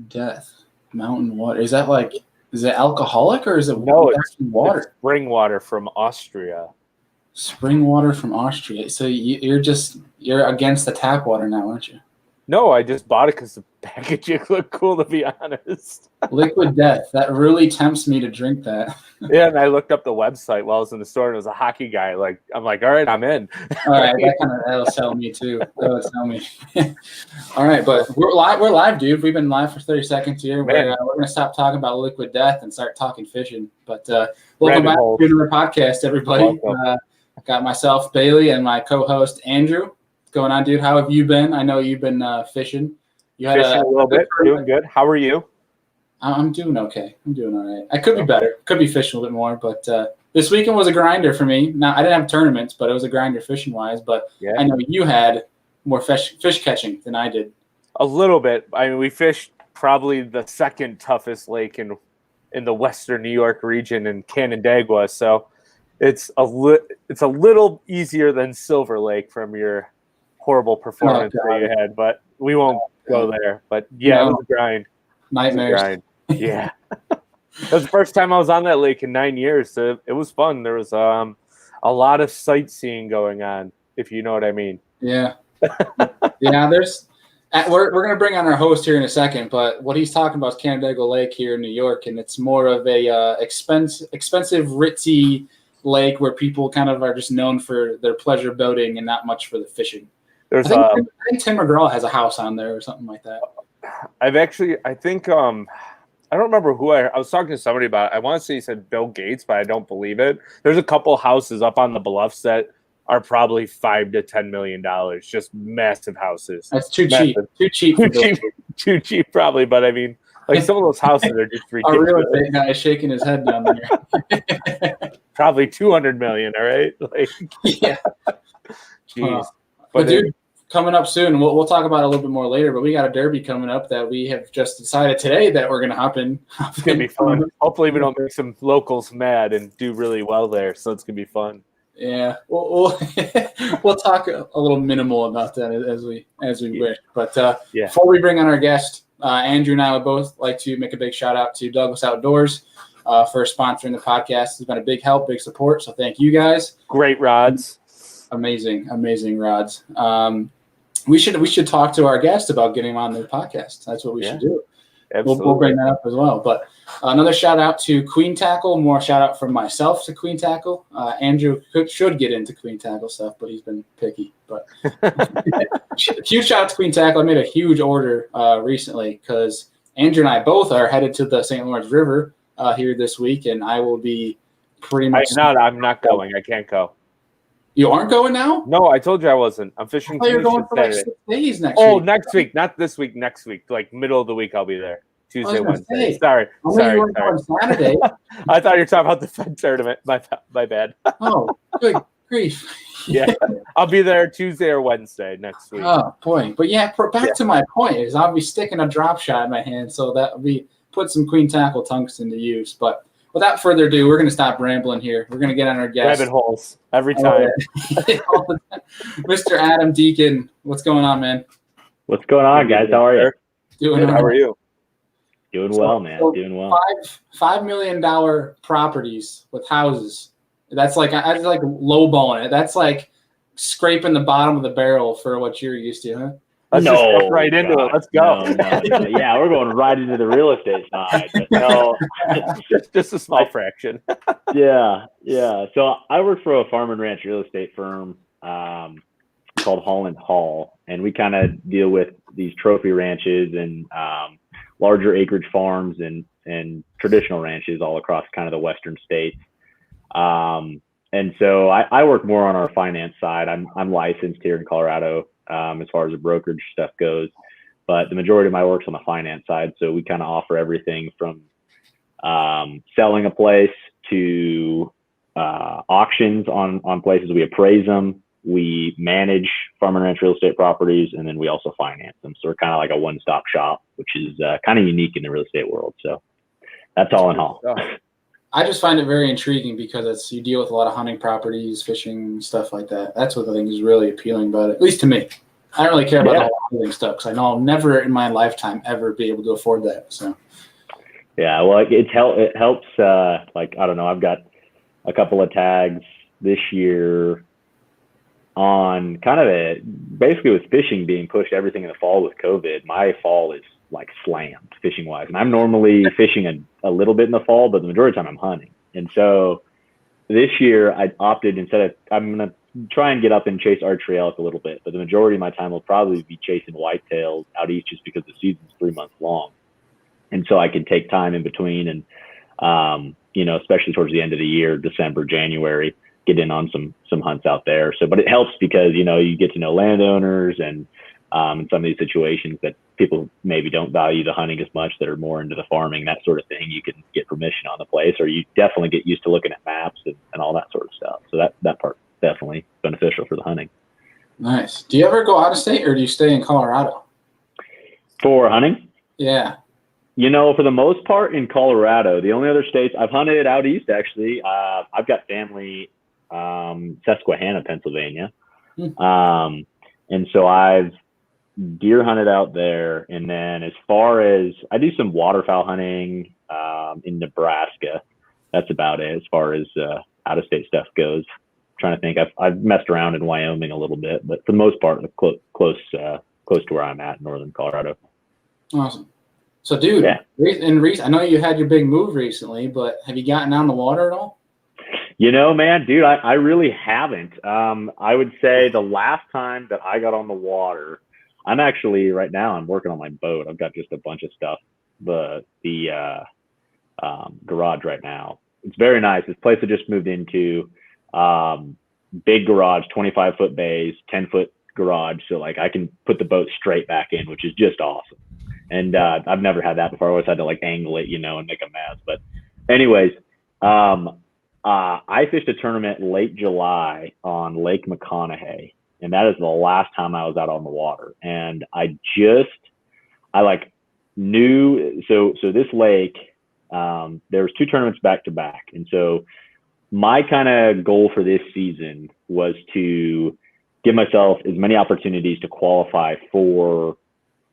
Death. Mountain water. Is it alcoholic or is it No, it's water? It's spring water from Austria. Spring water from Austria. So you're against the tap water now, aren't you? No, I just bought it because the packaging looked cool, to be honest. Liquid Death. That really tempts me to drink that. Yeah, and I looked up the website while I was in the store, and it was a hockey guy. I'm like, all right, I'm in. All right, that'll sell me too. That'll sell me. All right, but we're live. We're live, dude. We've been live for 30 seconds here. We're gonna stop talking about Liquid Death and start talking fishing. But welcome back to the podcast, everybody. I've got myself, Bailey, and my co-host Andrew. What's going on, dude? How have you been? I know you've been fishing. You had fishing a little bit. Doing good. How are you? I'm doing okay. I'm doing all right. I could be better. Could be fishing a little bit more, but this weekend was a grinder for me. Now, I didn't have tournaments, but it was a grinder fishing-wise. But yeah. I know you had more fish catching than I did. A little bit. I mean, we fished probably the second toughest lake in the western New York region in Canandaigua, so it's a little easier than Silver Lake from your horrible performance that you had, but we won't go there. But yeah, it was a grind. Nightmares. Yeah. That was the first time I was on that lake in 9 years, so it was fun. There was a lot of sightseeing going on, if you know what I mean. Yeah. Yeah, we're going to bring on our host here in a second, but what he's talking about is Canandaigua Lake here in New York, and it's more of a expensive, ritzy lake where people kind of are just known for their pleasure boating and not much for the fishing. I think Tim McGraw has a house on there or something like that. I don't remember who I was talking to somebody about it. I want to say he said Bill Gates, but I don't believe it. There's a couple houses up on the bluffs that are probably $5 to $10 million, just massive houses. That's too cheap. Too cheap, probably. But I mean, like some of those houses are just ridiculous. Our real estate guy is shaking his head down there. Probably 200 million. All right, yeah. Jeez. But dude, coming up soon, we'll talk about it a little bit more later, but we got a derby coming up that we have just decided today that we're going to hop in. It's going to be fun. Hopefully we don't make some locals mad and do really well there, so it's going to be fun. Yeah, we'll talk a little minimal about that as we wish. But before we bring on our guest, Andrew and I would both like to make a big shout out to Douglas Outdoors for sponsoring the podcast. It's been a big help, big support, so thank you guys. Great rods. Amazing rods. We should talk to our guest about getting him on the podcast. That's what we should do. We'll bring that up as well. But another shout out to Queen Tackle. More shout out from myself to Queen Tackle. Andrew should get into Queen Tackle stuff, but he's been picky. But huge shout out to Queen Tackle. I made a huge order recently because Andrew and I both are headed to the St. Lawrence River here this week, and I will be pretty much. I'm not going. I can't go. You aren't going now? No, I told you I wasn't. I'm fishing. You're going for like 6 days next week. Oh, next week, not this week. Next week, like middle of the week, I'll be there. Tuesday, Wednesday. Sorry. Saturday. I thought you were talking about the Fed tournament. My bad. Oh, good grief. Yeah, I'll be there Tuesday or Wednesday next week. Oh, boy. But back to my point is I'll be sticking a drop shot in my hand, so that will be put some Queen Tackle tungsten to use. But without further ado, we're going to stop rambling here. We're going to get on our guest. Rabbit holes every time. Mr. Adam Deakin, what's going on, man? What's going on, guys? How are you? Doing How are you? Doing well, man. Doing well. $5 million properties with houses. That's like lowballing it. That's like scraping the bottom of the barrel for what you're used to, huh? Let's just jump right into it. Let's go. No. Yeah, we're going right into the real estate side. But no, just a small fraction. Yeah. So I work for a farm and ranch real estate firm called Holland Hall, and we kind of deal with these trophy ranches and larger acreage farms and traditional ranches all across kind of the western states. And so I work more on our finance side. I'm licensed here in Colorado as far as the brokerage stuff goes, but the majority of my work's on the finance side. So we kind of offer everything from selling a place to auctions on places. We appraise them, we manage farm and ranch real estate properties, and then we also finance them. So we're kind of like a one-stop shop, which is kind of unique in the real estate world. So that's all in all. I just find it very intriguing because you deal with a lot of hunting properties, fishing, stuff like that. That's what I think is really appealing about it, at least to me. I don't really care about the whole hunting stuff because I know I'll never in my lifetime ever be able to afford that. So. Yeah, well, it helps. Like, I don't know, I've got a couple of tags this year on kind of basically with fishing being pushed everything in the fall with COVID. My fall is like slammed fishing wise, and I'm normally fishing a little bit in the fall, but the majority of the time I'm hunting. And so this year I opted, instead of, I'm gonna try and get up and chase archery elk a little bit, but the majority of my time will probably be chasing whitetails out east, just because the season's 3 months long. And so I can take time in between and, especially towards the end of the year, December, January, get in on some hunts out there. So, but it helps because, you get to know landowners and in some of these situations that people maybe don't value the hunting as much, that are more into the farming, that sort of thing. You can get permission on the place, or you definitely get used to looking at maps and all that sort of stuff. So that part definitely beneficial for the hunting. Nice. Do you ever go out of state, or do you stay in Colorado? For hunting? Yeah. For the most part in Colorado. The only other states I've hunted out east, actually, I've got family, Susquehanna, Pennsylvania. And so I've deer hunted out there. And then as far as, I do some waterfowl hunting in Nebraska. That's about it as far as out of state stuff goes. Trying to think, I've messed around in Wyoming a little bit, but for the most part, close to where I'm at in northern Colorado. Awesome. So, dude, I know you had your big move recently, but have you gotten on the water at all? Man, dude, I really haven't. I would say the last time that I got on the water, I'm actually right now, I'm working on my boat. I've got just a bunch of stuff, the garage right now. It's very nice. This place I just moved into, big garage, 25-foot bays, 10-foot garage. So like I can put the boat straight back in, which is just awesome. And I've never had that before. I always had to like angle it, and make a mess. But anyways, I fished a tournament late July on Lake McConaughey, and that is the last time I was out on the water. And I knew, so this lake, there was 2 tournaments back to back. And so my kind of goal for this season was to give myself as many opportunities to qualify for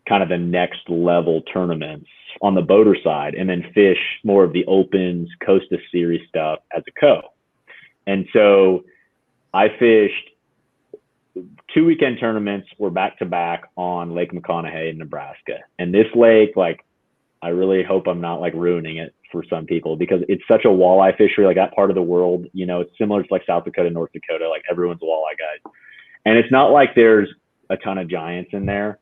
kind of the next level tournaments on the boater side, and then fish more of the opens, Costa Series stuff as a co. And so I fished 2 weekend tournaments, were back to back on Lake McConaughey in Nebraska. And this lake, like, I really hope I'm not like ruining it for some people, because it's such a walleye fishery, like that part of the world, it's similar to like South Dakota, North Dakota, like everyone's a walleye guys. And it's not like there's a ton of giants in there,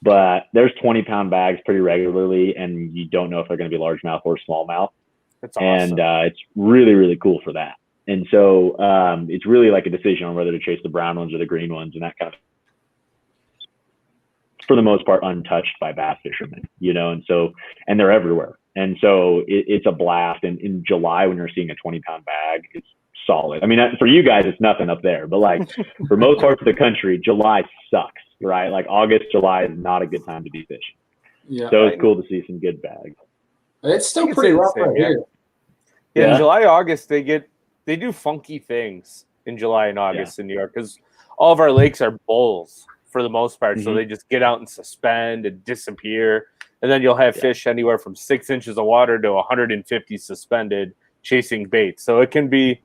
but there's 20-pound bags pretty regularly, and you don't know if they're going to be largemouth or smallmouth. That's awesome. And it's really, really cool for that. And so it's really like a decision on whether to chase the brown ones or the green ones, and that kind of, for the most part, untouched by bass fishermen, and they're everywhere. And so it's a blast. And in July, when you're seeing a 20-pound bag, it's solid. I mean, for you guys, it's nothing up there, but like for most parts of the country, July sucks, right? Like August, July is not a good time to be fishing. Yeah. So it's cool to see some good bags. It's still pretty rough right here. Yeah, in July, August, they do funky things in July and August in New York, because all of our lakes are bowls for the most part. So they just get out and suspend and disappear. And then you'll have fish anywhere from 6 inches of water to 150 suspended chasing bait. So it can be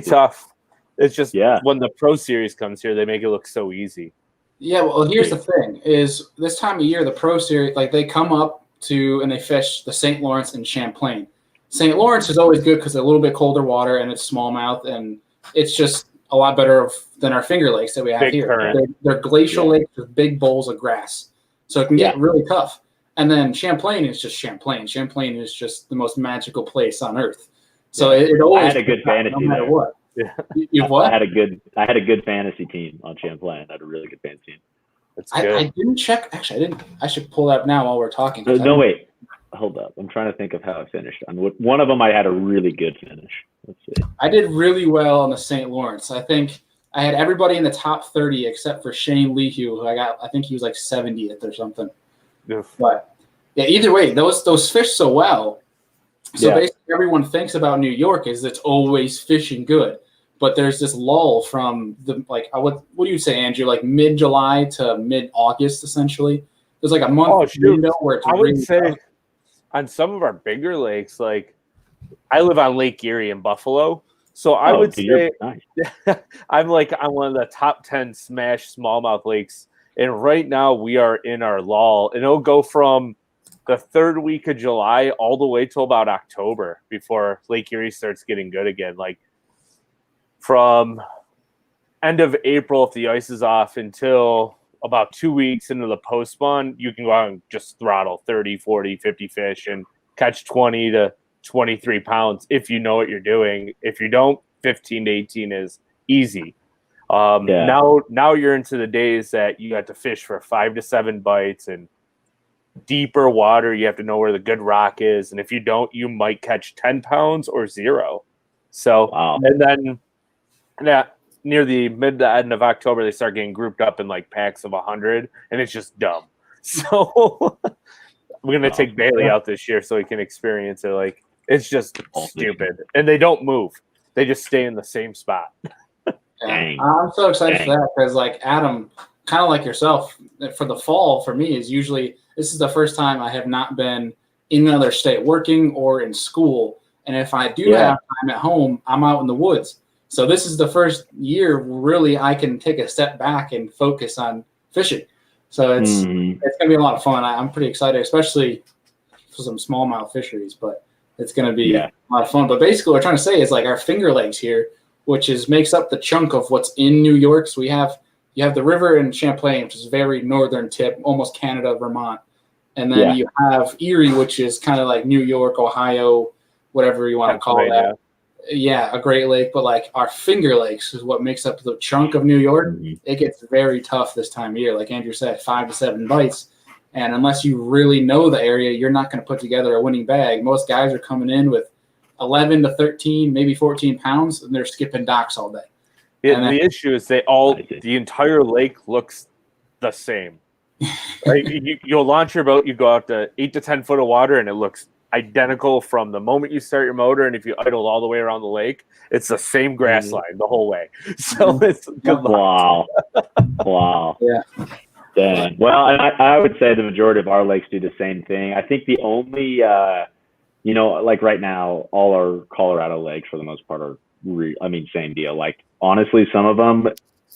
tough. It's just when the Pro Series comes here, they make it look so easy. Yeah, well, here's the thing: is this time of year, the Pro Series, like they come up to and they fish the St. Lawrence and Champlain. St. Lawrence is always good because it's a little bit colder water and it's smallmouth, and it's just a lot better than our finger lakes that we have big here. They're glacial lakes with big bowls of grass, so it can get really tough. And then Champlain is just Champlain. Champlain is just the most magical place on earth. So it always, I had a good fantasy no matter there. What. Yeah. You've what? I had a good fantasy team on Champlain. I had a really good fantasy team. That's good. I didn't check. Actually, I didn't. I should pull that up now while we're talking. No, wait. Hold up. I'm trying to think of how I finished. On one of them, I had a really good finish. Let's see. I did really well on the St. Lawrence. I think I had everybody in the top 30 except for Shane Lehue, who I think he was like 70th or something. Yes. But yeah, either way, those fish so well. So basically everyone thinks about New York is it's always fishing good. but there's this lull from the what do you say, Andrew? Like mid-July to mid-August, essentially. There's like a month window where it's I really would say tough. on some of our bigger lakes, like I live on Lake Erie in Buffalo, so I would say nice. I'm on one of the top 10 smash smallmouth lakes, and right now we are in our lull, and it'll go from the third week of July all the way till about October before Lake Erie starts getting good again. Like from end of April, if the ice is off, until about 2 weeks into the post spawn, you can go out and just throttle 30, 40, 50 fish and catch 20 to 23 pounds if you know what you're doing. If you don't, 15 to 18 is easy. Now you're into the days that you have to fish for 5 to 7 bites and deeper water. You have to know where the good rock is, and if you don't, you might catch 10 pounds or 0. So and then near the mid to end of October, they start getting grouped up in like packs of 100, and it's just dumb. So we're gonna take Bailey out this year so he can experience it. Like it's just stupid, and they don't move; they just stay in the same spot. Yeah. I'm so excited for that because, like Adam, kind of like yourself, for the fall for me is usually this is the first time I have not been in another state working or in school, and if I do have time at home, I'm out in the woods. So this is the first year really I can take a step back and focus on fishing. So it's gonna be a lot of fun. I'm pretty excited, especially for some smallmouth fisheries. But it's gonna be a lot of fun. But basically, what we're trying to say is like our Finger Lakes here, which makes up the chunk of what's in New York. So you have the river in Champlain, which is very northern tip, almost Canada, Vermont, and then you have Erie, which is kind of like New York, Ohio, whatever you want to call that. Yeah, a Great Lake, but like our Finger Lakes is what makes up the chunk of New York. It gets very tough this time of year. Like Andrew said, 5 to 7 bites. And unless you really know the area, you're not going to put together a winning bag. Most guys are coming in with 11 to 13, maybe 14 pounds, and they're skipping docks all day. Yeah, the issue is the entire lake looks the same. Like you'll launch your boat, you go out to 8 to 10 foot of water, and it looks identical from the moment you start your motor, and if you idle all the way around the lake, it's the same grass line the whole way. So it's good luck. Wow. Yeah. Dang. Well, I would say the majority of our lakes do the same thing. I think the only, like right now, all our Colorado lakes for the most part are, same deal. Like honestly, some of them,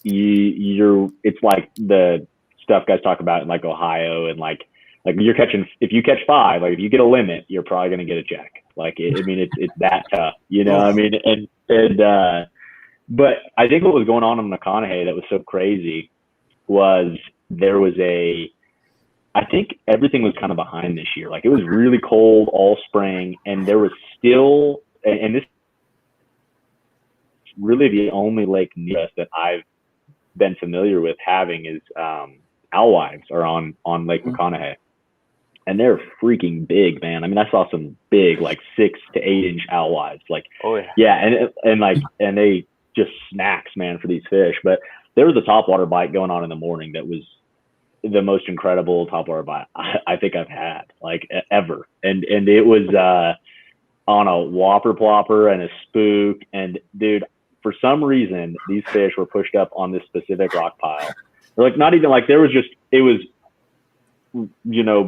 it's like the stuff guys talk about in like Ohio and like you're catching, if you catch 5, like if you get a limit, you're probably going to get a check. Like, it's that tough, but I think what was going on in McConaughey that was so crazy was there was I think everything was kind of behind this year. Like it was really cold all spring, and there was still, and this is really the only lake near us that I've been familiar with having is alewives are on Lake McConaughey. And they're freaking big, man. I mean, I saw some big, like 6 to 8 inch alewives. Like, and they just snacks, man, for these fish. But there was a topwater bite going on in the morning that was the most incredible topwater bite I think I've had, like ever. And it was on a whopper plopper and a spook. And dude, for some reason, these fish were pushed up on this specific rock pile. They're like, not even like it was.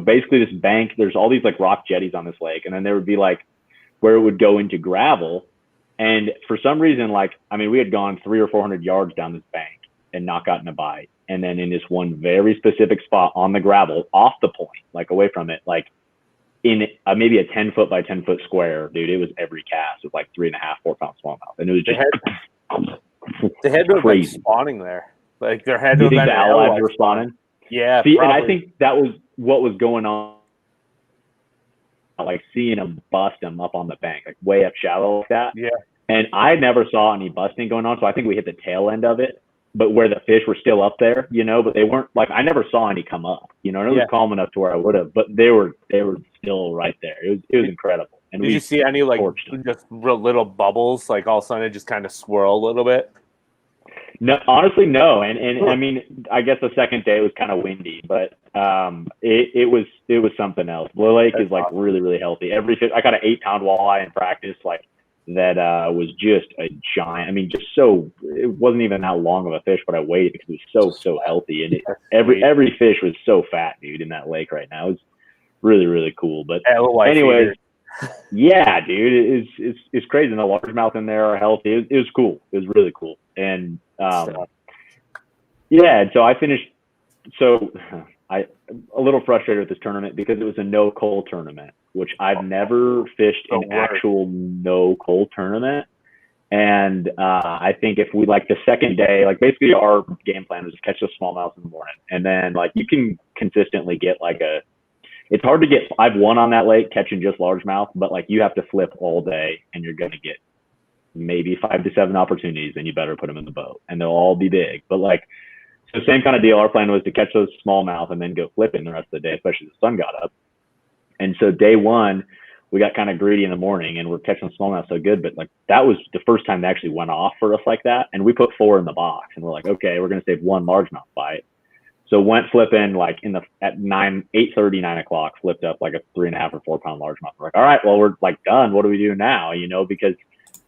Basically this bank, there's all these like rock jetties on this lake, and then there would be like where it would go into gravel. And for some reason, we had gone 300 or 400 yards down this bank and not gotten a bite. And then in this one very specific spot on the gravel off the point, like away from it, like in maybe a 10 foot by 10 foot square, dude, it was every cast with like 3.5, 4 pound smallmouth. And it was just they had to have been spawning there. Like there had to have been the alewives were spawning. Yeah. See, and I think that was what was going on. Like seeing them bust them up on the bank, like way up shallow like that. Yeah. And I never saw any busting going on. So I think we hit the tail end of it, but where the fish were still up there, but they weren't like, I never saw any come up, and it was calm enough to where I would have, but they were still right there. It was incredible. And did you see any like just real little bubbles? Like all of a sudden it just kind of swirl a little bit? No, honestly, no. And I mean, I guess the second day was kind of windy, but it was something else. Blue Lake is like really, really healthy. Every fish, I got an 8-pound walleye in practice. Like that was just a giant. I mean, just so it wasn't even that long of a fish, but I weighed it because it was so healthy, and every fish was so fat, dude, in that lake right now. It was really, really cool. But anyways, yeah, dude, it's crazy. And the largemouth in there are healthy. It was cool. It was really cool. And yeah, and so I finished. So I a little frustrated with this tournament because it was a no coal tournament, which I've never fished an actual no coal tournament. And I think if we like the second day, like basically our game plan was to catch those smallmouths in the morning, and then like you can consistently get like it's hard to get. I've won on that lake catching just largemouth, but like you have to flip all day, and you're gonna get maybe 5 to 7 opportunities, and you better put them in the boat, and they'll all be big. But like, so same kind of deal. Our plan was to catch those smallmouth and then go flipping the rest of the day, especially as the sun got up. And so day one, we got kind of greedy in the morning, and we're catching smallmouth so good. But like that was the first time they actually went off for us like that, and we put 4 in the box, and we're like, okay, we're gonna save 1 largemouth bite. So went flipping like at 8:30, 9 o'clock, flipped up like a 3.5 or 4 pound largemouth. We're like, all right, well, we're like done. What do we do now? You know, because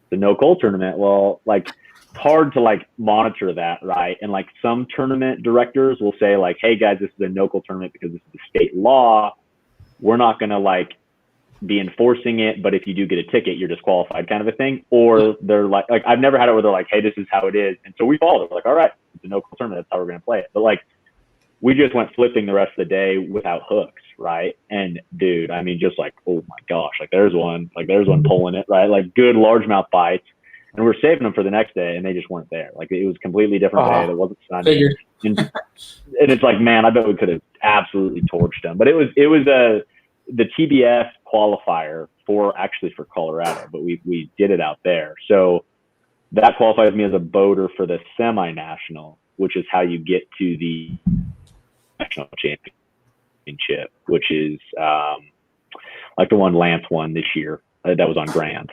the no coal tournament, well, like it's hard to like monitor that, right? And like some tournament directors will say like, hey guys, this is a no coal tournament because this is the state law. We're not gonna like be enforcing it, but if you do get a ticket, you're disqualified, kind of a thing. Or they're like I've never had it where they're like, hey, this is how it is, and so we followed it. We're like, all right, it's a no coal tournament. That's how we're gonna play it. But like, we just went flipping the rest of the day without hooks, right? And dude, I mean, just like, oh my gosh, like there's one pulling it, right? Like good largemouth bites, and we're saving them for the next day, and they just weren't there. Like it was a completely different day. It wasn't sunny, and it's like, man, I bet we could have absolutely torched them. But it was the TBS qualifier for Colorado, but we did it out there, so that qualifies me as a boater for the semi-national, which is how you get to the national championship, which is like the one Lance won this year. That was on Grand,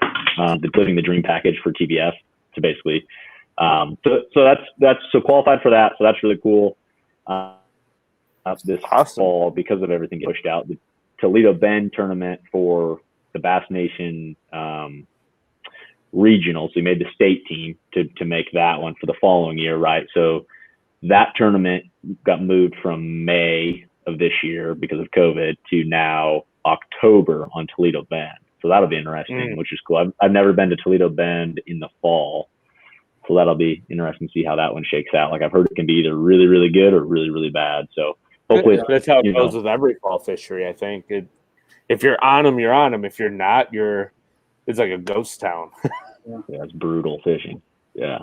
including the dream package for TBS. So basically, so that's qualified for that. So that's really cool. This fall, because of everything getting pushed out, the Toledo Bend tournament for the Bass Nation regionals. We made the state team to make that one for the following year, right? So that tournament got moved from May of this year because of COVID to now October on Toledo Bend. So that'll be interesting, which is cool. I've never been to Toledo Bend in the fall, so that'll be interesting to see how that one shakes out. Like I've heard it can be either really, really good or really, really bad. So hopefully that's how it goes with every fall fishery. I think if you're on them, you're on them. If you're not, it's like a ghost town. Yeah, it's brutal fishing. Yeah.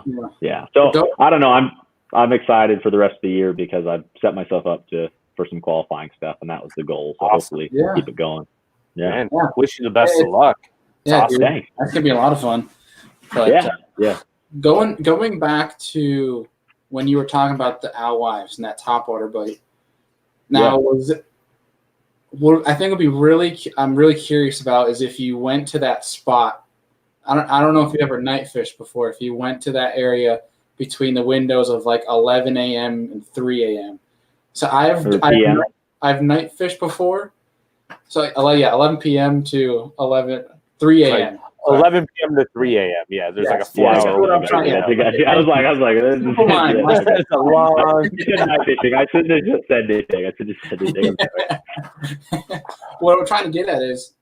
So I don't know. I'm excited for the rest of the year because I've set myself up for some qualifying stuff, and that was the goal. So hopefully keep it going. Yeah. Man, wish you the best of luck. Yeah, awesome. That could be a lot of fun. But, Going back to when you were talking about the alewives and that topwater bite. Now, I think I'm really curious about is if you went to that spot. I don't know if you ever night fished before. If you went to that area between the windows of like 11 a.m. and 3 a.m. So I've night fished before. So 11 p.m. to 3 a.m. 11 p.m. to 3 a.m. Yeah, there's like a 4 hour. I was like, that's a long. I shouldn't have just said anything. I should have just said anything. What I'm trying to get at is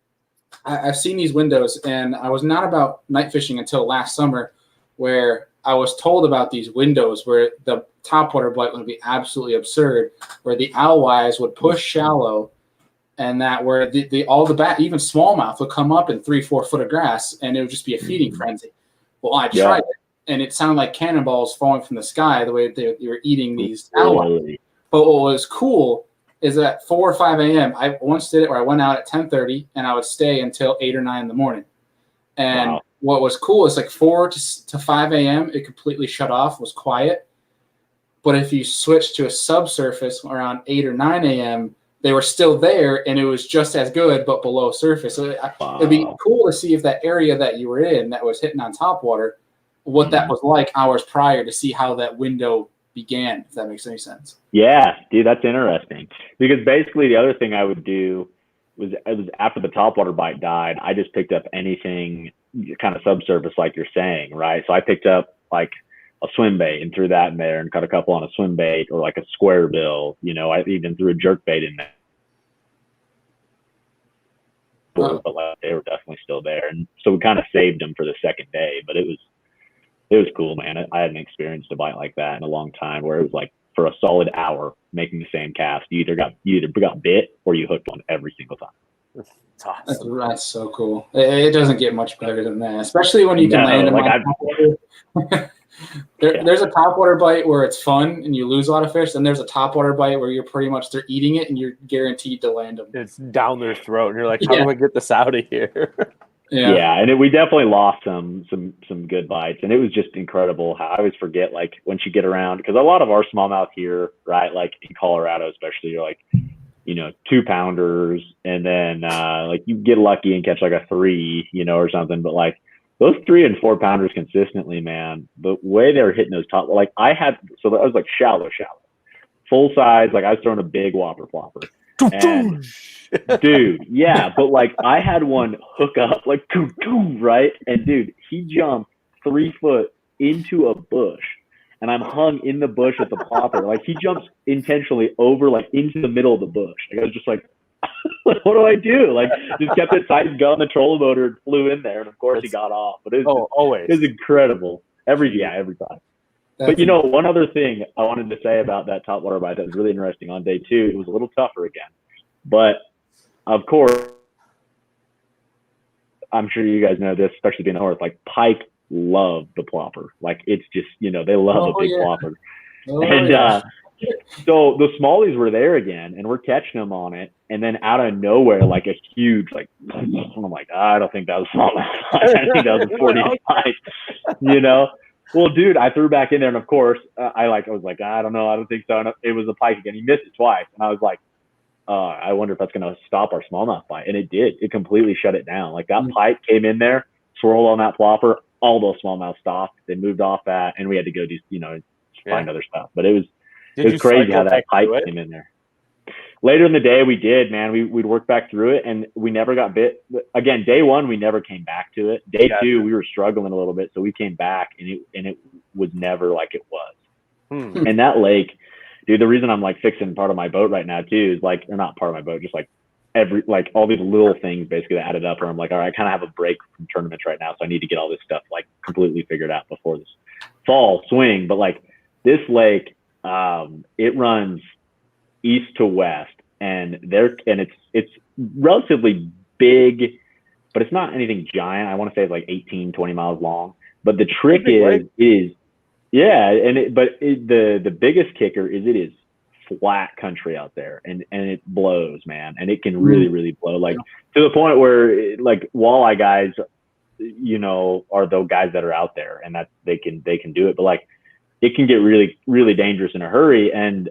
I've seen these windows, and I was not about night fishing until last summer, where I was told about these windows where the topwater bite would be absolutely absurd, where the alewives would push shallow, and that where even smallmouth would come up in 3-4 foot of grass, and it would just be a feeding frenzy. Well, I tried it, and it sounded like cannonballs falling from the sky the way they were eating these alewives. But what was cool is at 4 or 5 a.m. I once did it where I went out at 10:30 and I would stay until 8 or 9 in the morning. And what was cool is like 4 to 5 a.m. it completely shut off, was quiet. But if you switch to a subsurface around 8 or 9 a.m., they were still there, and it was just as good, but below surface. So it'd be cool to see if that area that you were in that was hitting on topwater, what that was like hours prior, to see how that window began, if that makes any sense. Yeah, dude, that's interesting. Because basically the other thing I would do was after the topwater bite died, I just picked up anything kind of subsurface, like you're saying, right? So I picked up like a swim bait and threw that in there and caught a couple on a swim bait or like a square bill. You know, I even threw a jerk bait in there. But like, they were definitely still there, and so we kind of saved them for the second day. But it was cool, man. I hadn't experienced a bite like that in a long time, where it was like for a solid hour making the same cast. You either got bit or you hooked one every single time. It's awesome. That's so cool. It doesn't get much better than that, especially when you can land them on There's a topwater bite where it's fun and you lose a lot of fish, and there's a topwater bite where they're eating it and you're guaranteed to land them. It's down their throat, and you're like, how do I get this out of here? Yeah, and we definitely lost some good bites, and it was just incredible. How I always forget, like, once you get around, because a lot of our smallmouth here, right, like in Colorado especially, you're like, 2-pounders, and then like you get lucky and catch like a 3, or something, but like those 3 and 4-pounders consistently, man, the way they were hitting those top, like I was like shallow, full size, like I was throwing a big whopper flopper. And, dude, yeah, but like I had one hook up, like, right? And dude, he jumped 3 foot into a bush, and I'm hung in the bush with the plopper. Like he jumps intentionally over, like into the middle of the bush. Like I was just like, what do I do? Like just kept it tight and got on the trolling motor and flew in there, and of course he got off. But it was incredible every time. But one other thing I wanted to say about that topwater bite that was really interesting on day 2, it was a little tougher again. But of course, I'm sure you guys know this, especially being north, like pike love the plopper. Like it's just, they love a big plopper. So the smallies were there again, and we're catching them on it. And then out of nowhere, like a huge, like, I'm like, I don't think that was small. I think that was a 45, Well, dude, I threw back in there, and of course, I was like, I don't know, I don't think so. And it was a pike again. He missed it twice, and I was like, I wonder if that's going to stop our smallmouth bite. And it did. It completely shut it down. Like that pike came in there, swirled on that plopper. All those smallmouth stopped. They moved off that, and we had to go do, find other stuff. But it was crazy how that pike came in there. Later in the day, we did, man. We'd work back through it, and we never got bit. Again, day 1, we never came back to it. Day 2, we were struggling a little bit, so we came back, and it was never like it was. And that lake, dude, the reason I'm like fixing part of my boat right now too is like, or not part of my boat, just like all these little things basically that added up, where I'm like, all right, I kind of have a break from tournaments right now, so I need to get all this stuff like completely figured out before this fall swing. But like this lake, it runs east to west, and it's relatively big, but it's not anything giant. I want to say it's like 18-20 miles long. But the trick is the biggest kicker is it is flat country out there, and it blows, man, and it can really blow, like to the point where like walleye guys, are the guys that are out there, and that they can do it, but like it can get really dangerous in a hurry. And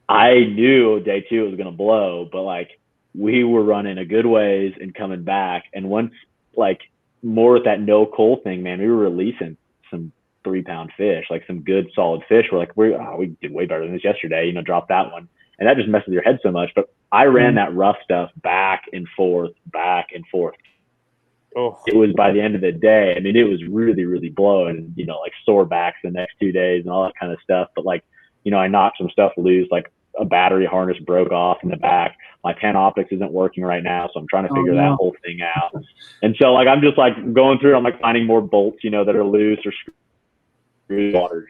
I knew day 2 it was going to blow, but like we were running a good ways and coming back. And once like more with that no coal thing, man, we were releasing some 3-pound fish, like some good solid fish. We're like, we did way better than this yesterday, drop that one. And that just messes your head so much. But I ran that rough stuff back and forth. Oh. It was, by the end of the day, I mean, it was really blowing, like sore backs the next 2 days and all that kind of stuff. But like, I knocked some stuff loose, like a battery harness broke off in the back. My Panoptics isn't working right now, so I'm trying to figure that whole thing out. And so like I'm just like going through, I'm like finding more bolts, that are loose or screws. Water.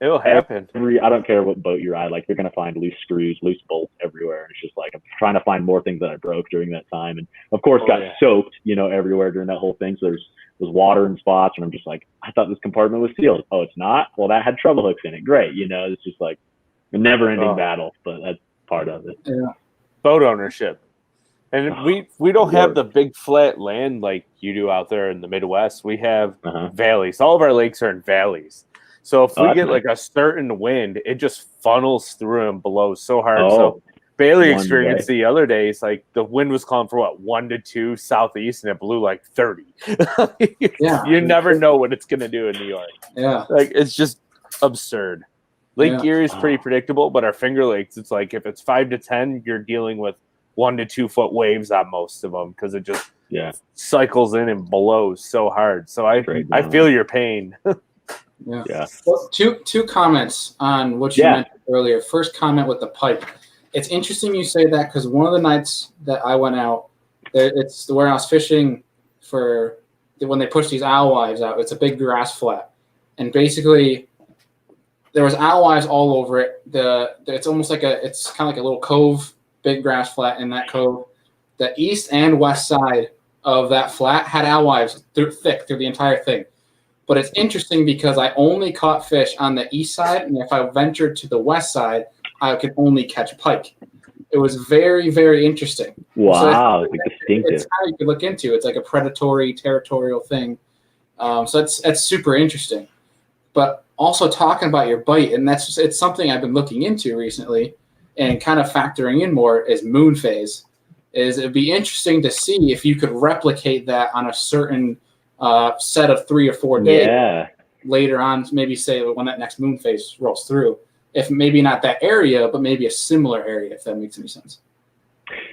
It'll happen. I don't care what boat you ride, like you're gonna find loose screws, loose bolts everywhere. And it's just like I'm trying to find more things that I broke during that time, and of course got soaked, everywhere during that whole thing. So there's water in spots, and I'm just like, I thought this compartment was sealed. Oh, it's not. Well, that had treble hooks in it. Great, it's just like a never-ending battle, but that's part of it. Yeah. Boat ownership, and we don't have the big flat land like you do out there in the Midwest. We have valleys. All of our lakes are in valleys. So if we get like a certain wind, it just funnels through and blows so hard. So Bailey experienced the other day, it's like the wind was calling for 1 to 2 southeast, and it blew like 30. You never know what it's gonna do in New York. Yeah, like it's just absurd. Lake Erie is pretty predictable, but our Finger Lakes, it's like if it's 5 to 10, you're dealing with 1 to 2 foot waves on most of them because it just cycles in and blows so hard. So I feel your pain. Yeah. Well, two comments on what you mentioned earlier. First comment with the pike. It's interesting you say that because one of the nights that I went out, it's where I was fishing for when they push these alewives out. It's a big grass flat, and basically there was alewives all over it. It's almost like it's kind of like a little cove, big grass flat in that cove. The east and west side of that flat had alewives thick through the entire thing. But it's interesting because I only caught fish on the east side, and if I ventured to the west side, I could only catch pike. It was very, very interesting. Wow, so it's distinctive. It's how you could look into. It's like a predatory, territorial thing. So that's super interesting. But also talking about your bite, and it's something I've been looking into recently, and kind of factoring in more is moon phase. It'd be interesting to see if you could replicate that on a certain set of 3 or 4 days later on, maybe say when that next moon phase rolls through, if maybe not that area, but maybe a similar area, if that makes any sense.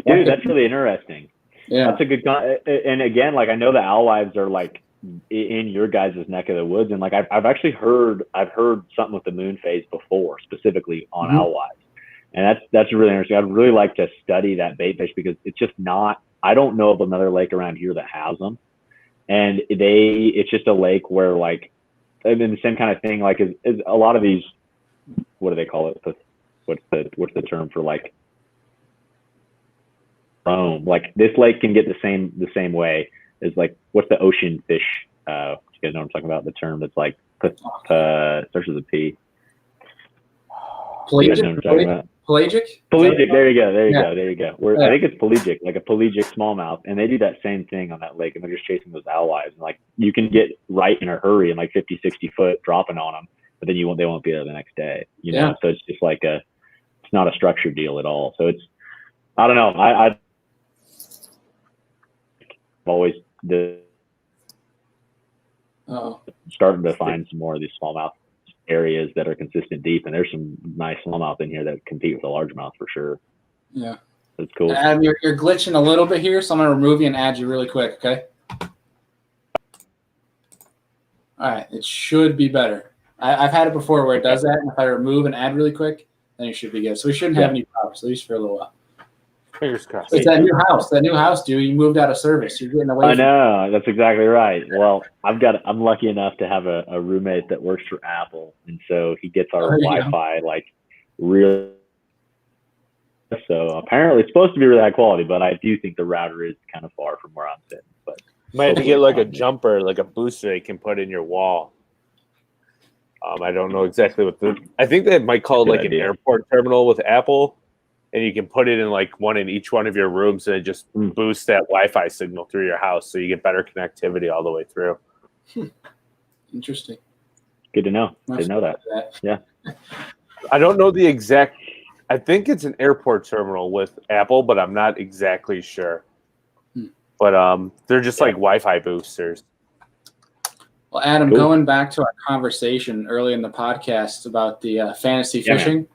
Dude, that's really interesting. Yeah. That's a good, and again, like I know the alewives are like in your guys' neck of the woods. And like, I've actually heard something with the moon phase before, specifically on alewives. And that's really interesting. I'd really like to study that bait fish because it's just not, I don't know of another lake around here that has them. And it's just a lake where like, I mean, the same kind of thing, like is a lot of these, what do they call it? What's the term for like foam? Like this lake can get the same way as like, what's the ocean fish? You guys know what I'm talking about? The term that's like, starts with a P. Pelagic? There you go. I think it's pelagic, like a pelagic smallmouth, and they do that same thing on that lake, and they're just chasing those alewives. And like you can get right in a hurry and like 50, 60 foot dropping on them, but then they won't be there the next day. You know, so it's just like it's not a structured deal at all. So it's, I don't know. I've always starting to find some more of these smallmouth areas that are consistent deep, and there's some nice smallmouth in here that compete with the largemouth for sure. Yeah, that's cool. Adam, you're glitching a little bit here, so I'm gonna remove you and add you really quick. Okay. All right, it should be better. I've had it before where it does that, and if I remove and add really quick, then it should be good. So we shouldn't have any problems, at least for a little while. Fingers crossed. It's that new house, dude. You moved out of service. You're getting away. I know. That's exactly right. Well, I'm lucky enough to have a roommate that works for Apple, and so he gets our Wi-Fi like real. So apparently, it's supposed to be really high quality, but I do think the router is kind of far from where I'm sitting. But might have to get like a jumper, like a booster you can put in your wall. I don't know exactly I think they might call it like an airport terminal with Apple. And you can put it in like one in each one of your rooms, and it just boosts that Wi-Fi signal through your house, so you get better connectivity all the way through. Interesting. Good to know. Good to know that. Yeah. I don't know the exact. I think it's an airport terminal with Apple, but I'm not exactly sure. But they're just like Wi-Fi boosters. Well, Adam, going back to our conversation early in the podcast about the fantasy fishing.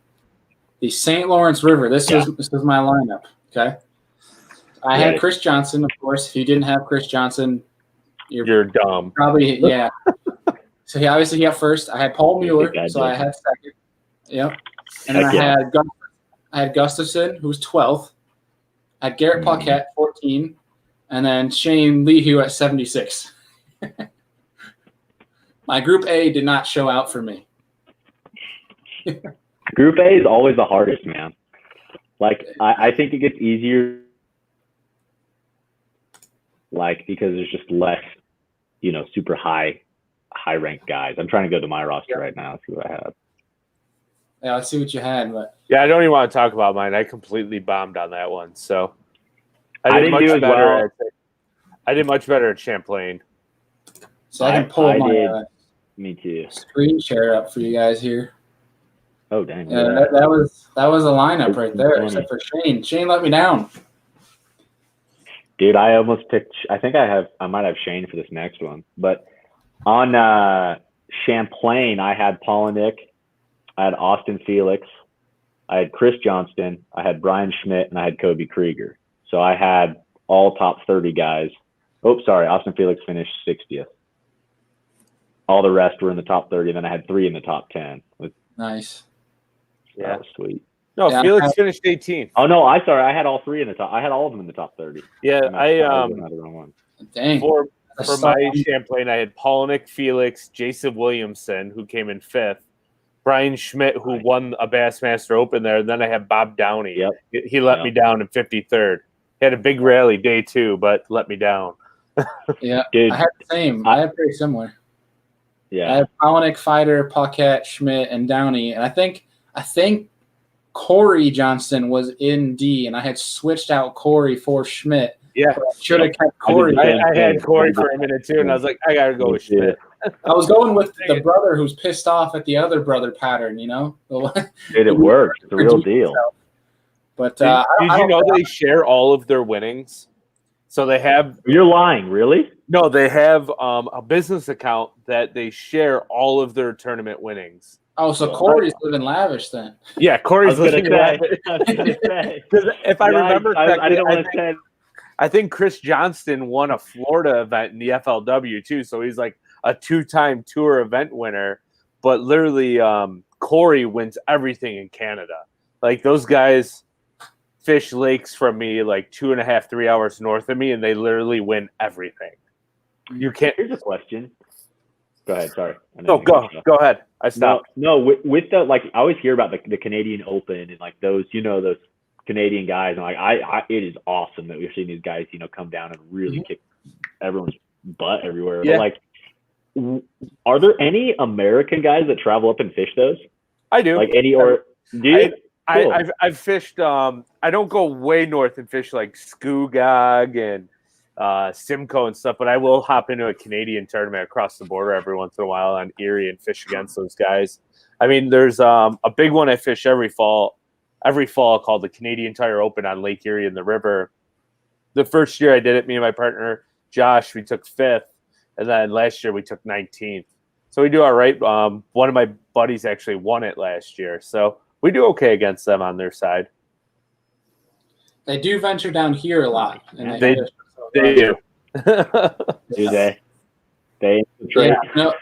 The St. Lawrence River. This is my lineup. Okay. I had Chris Johnson, of course. If you didn't have Chris Johnson, you're dumb. Probably, yeah. So he obviously got first. I had Paul Mueller, so I had second. Yep. And then I had Gustafson, who was 12th. I had Garrett Paquette, 14, and then Shane Leahew at 76. My Group A did not show out for me. Group A is always the hardest, man. Like, I think it gets easier, like, because there's just less, super high ranked guys. I'm trying to go to my roster right now, see what I have. Yeah, let's see what you had. But yeah, I don't even want to talk about mine. I completely bombed on that one. So I did much better. I did much better at Champlain. So I can pull my me too. Screen share up for you guys here. Oh dang! Yeah, that was a lineup right there, except for Shane. Shane let me down. Dude, I almost picked. I think I might have Shane for this next one. But on Champlain, I had Polinick, I had Austin Felix, I had Chris Johnston, I had Brian Schmidt, and I had Kobe Krieger. So I had all top 30 guys Oh, sorry. Austin Felix finished 60th. All the rest were in the top 30, and then I had 3 in the top 10. Nice. Yeah. That was sweet. No, Yeah, Felix finished 18th. Oh no, I had all 3 in the top. I had all of them in the top 30. Yeah, I had the wrong one. Dang. for my Champlain, I had Polnick, Felix, Jason Williamson, who came in 5th, Brian Schmidt, who won a Bassmaster Open there, and then I had Bob Downey. Yep. He let me down in 53rd. He had a big rally day 2, but let me down. Yeah, Dude, I had the same. I had pretty similar. Yeah. I had Polnick, Fighter, Paquette, Schmidt, and Downey, and I think Corey Johnston was in D, and I had switched out Corey for Schmidt. Yeah, should have kept Corey. I had Corey for a minute too, and I was like, I gotta go with Schmidt. I was going with the brother who's pissed off at the other brother pattern, you know. Dude, it worked. It's a real deal. But did you know they share all of their winnings? So they have. You're lying, really? No, they have a business account that they share all of their tournament winnings. Oh, so Corey's living lavish then? Yeah, Corey's living lavish. Because if I remember correctly, I didn't want to say. I think Chris Johnston won a Florida event in the FLW too, so he's like a 2-time tour event winner. But literally, Corey wins everything in Canada. Like those guys fish lakes from me like 2.5, 3 hours north of me, and they literally win everything. You can't. Here's a question. Go ahead. Sorry. No, go ahead. I stopped. No, with the like, I always hear about the Canadian Open and like those, those Canadian guys, and like it is awesome that we're seeing these guys, come down and really kick everyone's butt everywhere. Yeah. But like, are there any American guys that travel up and fish those? I do. Like any or do you? Cool. I've fished. I don't go way north and fish like Scugog and Simcoe and stuff, but I will hop into a Canadian tournament across the border every once in a while on Erie and fish against those guys. I mean, there's a big one I fish every fall called the Canadian Tire Open on Lake Erie in the river. The first year I did it, me and my partner Josh, we took 5th, and then last year we took 19th. So we do all right. One of my buddies actually won it last year, so we do okay against them on their side. They do venture down here a lot. And they do. Do they? Yeah, no,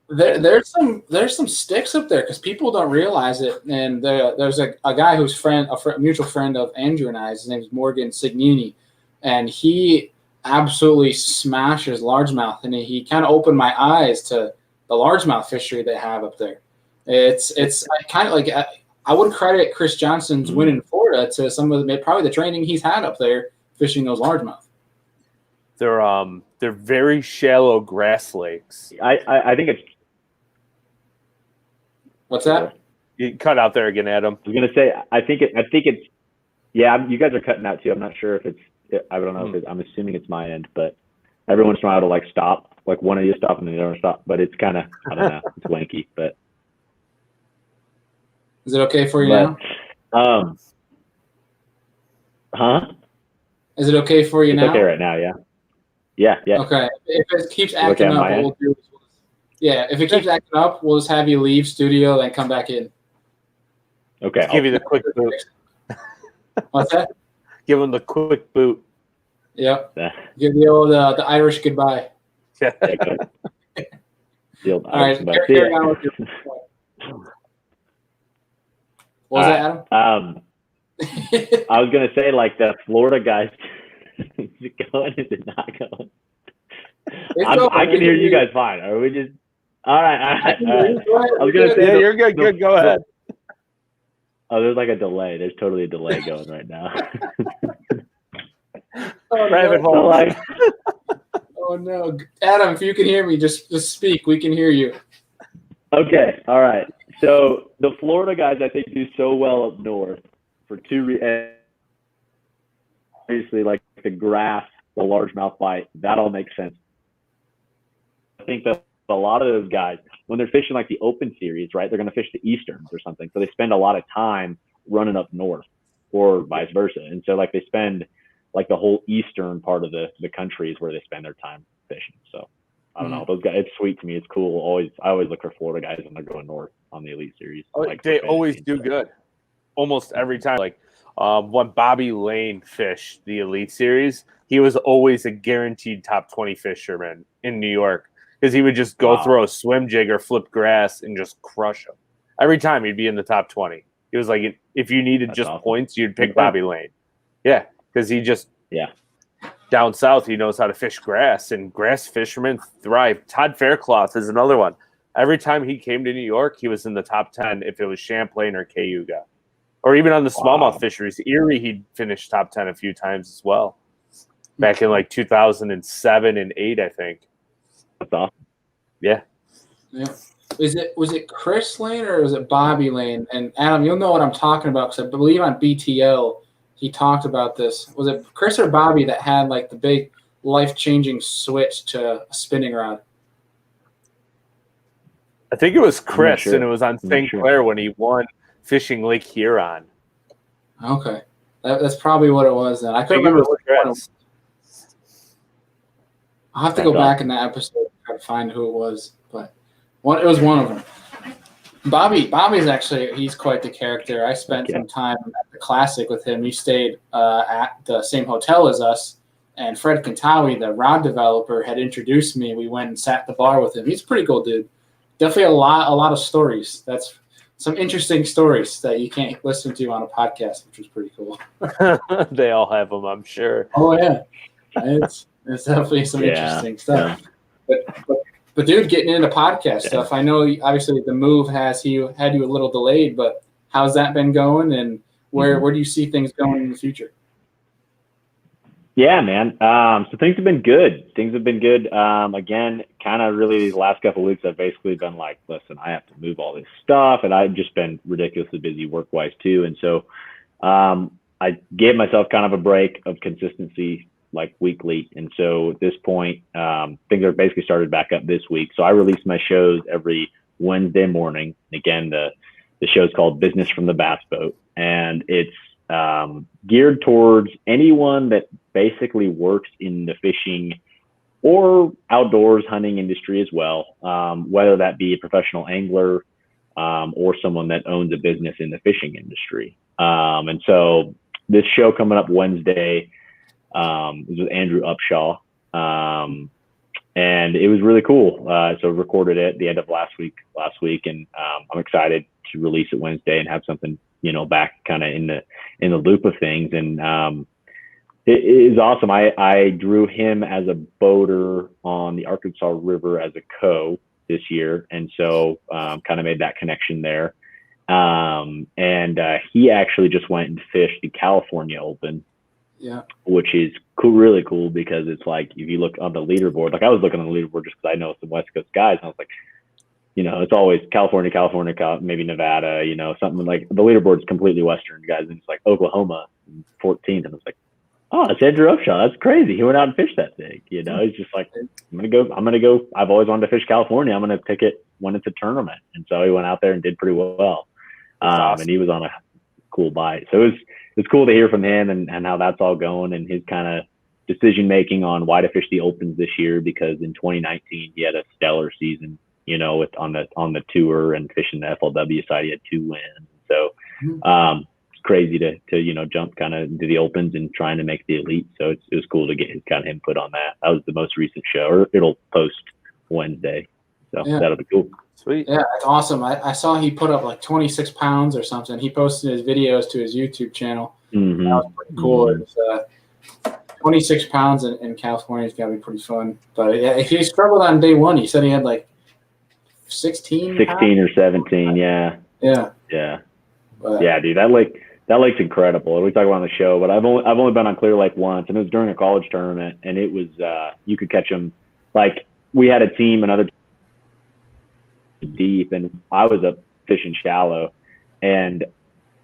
there's some sticks up there because people don't realize it. And there's a guy who's a mutual friend of Andrew and I. His name is Morgan Signini, and he absolutely smashes largemouth. And he kind of opened my eyes to the largemouth fishery they have up there. It's kind of like I would credit Chris Johnston's win in Florida to some of probably the training he's had up there fishing those largemouth. They're very shallow grass lakes. I think it's. What's that? You cut out there again, Adam. I was gonna say I think it's. Yeah, you guys are cutting out too. I'm not sure if it's. I don't know if it's. I'm assuming it's my end, but every once in a while it'll like stop. Like one of you stop and the other stop, but it's kind of I don't know. It's wanky, but. Is it okay for you now? Is it okay for you now? Okay right now, yeah. Yeah. Okay. If it keeps acting up, what we'll do is if it keeps acting up, we'll just have you leave studio and come back in. Okay. I'll give you the quick boot. What's that? Give him the quick boot. Yep. Give the Irish goodbye. Yeah. All right. Carry on with your point. What was that, Adam? I was gonna say like the Florida guys. Is it going? Is it not going? I can hear you guys fine. Are we just? All right. I was gonna say you're good. Good. Go ahead. Oh, there's like a delay. There's totally a delay going right now. Rabbit hole. Oh no, Adam! If you can hear me, just speak. We can hear you. Okay. All right. So the Florida guys, I think, do so well up north for two reasons. Obviously, like the grass, the largemouth bite, that all makes sense. I think that a lot of those guys, when they're fishing like the Open Series, right, they're going to fish the Easterns or something. So they spend a lot of time running up north or vice versa. And so like they spend like the whole eastern part of the country is where they spend their time fishing. So I don't know. Those guys, it's sweet to me. It's cool. I always look for Florida guys when they're going north on the Elite Series. Like they always do good. Almost every time. Like when Bobby Lane fished the Elite Series, he was always a guaranteed top 20 fisherman in New York because he would just go throw a swim jig or flip grass and just crush them. Every time he'd be in the top 20. He was like, if you needed just points, you'd pick Bobby Lane. Yeah, because he just down south, he knows how to fish grass, and grass fishermen thrive. Todd Faircloth is another one. Every time he came to New York, he was in the top 10 if it was Champlain or Cayuga. Or even on the smallmouth fisheries. Erie, he'd finished top 10 a few times as well. Back in like 2007 and 8, I think. That's awesome. Yeah. Was it Chris Lane or was it Bobby Lane? And Adam, you'll know what I'm talking about because I believe on BTO he talked about this. Was it Chris or Bobby that had like the big life-changing switch to a spinning rod? I think it was Chris, and it was on St. Clair when he won fishing Lake Huron. Okay. That's probably what it was then. I couldn't remember which one it was. I'll have to go back in that episode and try to find who it was. But it was one of them. Bobby's actually, he's quite the character. I spent some time at the Classic with him. He stayed at the same hotel as us. And Fred Kantawi, the rod developer, had introduced me. We went and sat at the bar with him. He's a pretty cool dude. Definitely a lot of stories. That's some interesting stories that you can't listen to on a podcast, which was pretty cool. They all have them, I'm sure. Oh, yeah. It's definitely some interesting stuff. Yeah. But dude, getting into podcast stuff, I know obviously the move had you a little delayed, but how's that been going, and where do you see things going in the future? Yeah, man. So things have been good. Again, kind of really these last couple of weeks, I've basically been like, listen, I have to move all this stuff, and I've just been ridiculously busy work-wise too. And so I gave myself kind of a break of consistency, like weekly. And so at this point, things are basically started back up this week. So I release my shows every Wednesday morning. Again, the show's called Business from the Bass Boat, and it's geared towards anyone that basically works in the fishing or outdoors hunting industry as well, whether that be a professional angler or someone that owns a business in the fishing industry. And so this show coming up Wednesday is with Andrew Upshaw, and it was really cool. So recorded it at the end of last week, and I'm excited to release it Wednesday and have something, back kind of in the loop of things. And it is awesome. I drew him as a boater on the Arkansas River as a co this year, and so kind of made that connection there. And he actually just went and fished the California Open. Yeah, which is cool, really cool, because it's like if you look on the leaderboard, like I was looking on the leaderboard just because I know some West Coast guys, and I was like, it's always California, maybe Nevada, something like the leaderboard's completely Western guys, and it's like Oklahoma 14th, and it's like, oh, it's Andrew Upshaw. That's crazy. He went out and fished that thing. He's just like, I'm gonna go. I've always wanted to fish California. I'm gonna pick it when it's a tournament, and so he went out there and did pretty well. Awesome. And he was on a cool bite, so it's cool to hear from him and how that's all going, and his kind of decision making on why to fish the Opens this year, because in 2019 he had a stellar season, on the tour and fishing the FLW side, he had 2 wins. So it's crazy to jump kind of into the Opens and trying to make the elite. So it was cool to get his kind of input on that. That was the most recent show, or it'll post Wednesday, so that'll be cool. Sweet. Yeah, that's awesome. I saw he put up like 26 pounds or something. He posted his videos to his YouTube channel. Mm-hmm. That was pretty cool. Mm-hmm. 26 pounds in California is got to be pretty fun. But yeah, if he struggled on day one, he said he had like 16 or 17. Yeah. Yeah. Yeah. But, yeah, dude, that lake's incredible. We talk about on the show, but I've only been on Clear Lake once, and it was during a college tournament, and it was you could catch them. Like we had a team, another deep, and I was up fishing shallow, and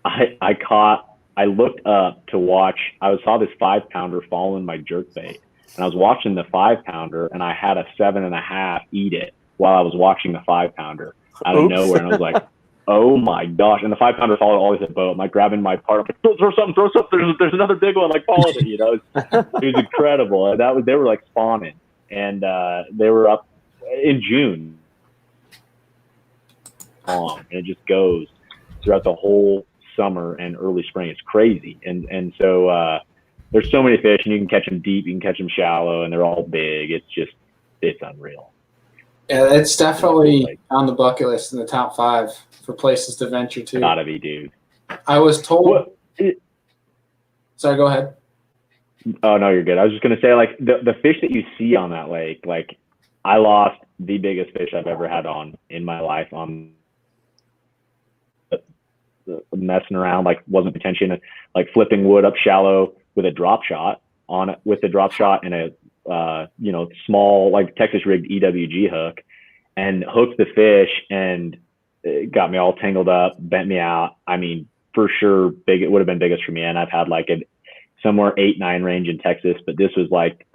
I looked up to watch. I saw this 5-pounder fall in my jerkbait, and I was watching the 5-pounder, and I had a 7.5 eat it while I was watching the 5-pounder out of nowhere, and I was like, oh my gosh! And the 5-pounder followed always at boat. I'm like grabbing my part. I'm like, throw something. There's another big one. Like followed it. It was incredible. And they were like spawning, and they were up in June. And it just goes throughout the whole summer and early spring. It's crazy. And so there's so many fish, and you can catch them deep, you can catch them shallow, and they're all big. It's unreal. Yeah, it's definitely on the bucket list in the top 5 for places to venture to. Gotta be, dude. I was told. Sorry, go ahead. Oh no, you're good. I was just gonna say, like, the fish that you see on that lake, like, I lost the biggest fish I've ever had on in my life on messing around, like, wasn't attention, like flipping wood up shallow with a drop shot on it, with the drop shot and a small, like, Texas rigged EWG hook, and hooked the fish, and it got me all tangled up, bent me out. I mean, for sure, big. It would have been biggest for me, and I've had like somewhere 8-9 range in Texas, but this was like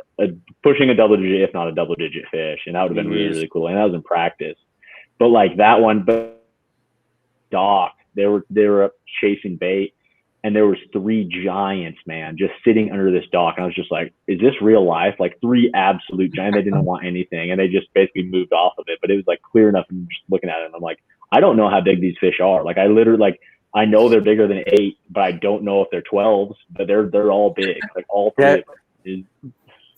pushing a double digit, if not a double digit fish, and that would have been really, really cool. And that was in practice, but like that one, but dock, they were up chasing bait, and there was 3 giants, man, just sitting under this dock, and I was just like, is this real life? Like 3 absolute giants. They didn't want anything, and they just basically moved off of it. But it was like clear enough, and just looking at it, and I'm like, I don't know how big these fish are. Like, I literally, like, I know they're bigger than 8, but I don't know if they're 12s. But they're all big. Like, all 3 is.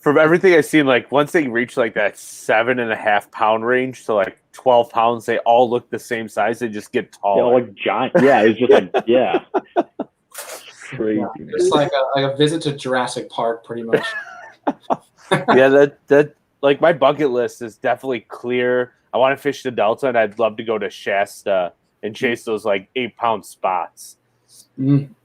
From everything I've seen, like, once they reach like that 7.5 pound range to like 12 pounds, they all look the same size. They just get taller. Yeah, like giant. Yeah, it's just like, yeah. Crazy. Yeah, it's like a visit to Jurassic Park, pretty much. Yeah, that like, my bucket list is definitely clear. I want to fish the Delta, and I'd love to go to Shasta and chase those like 8-pound spots.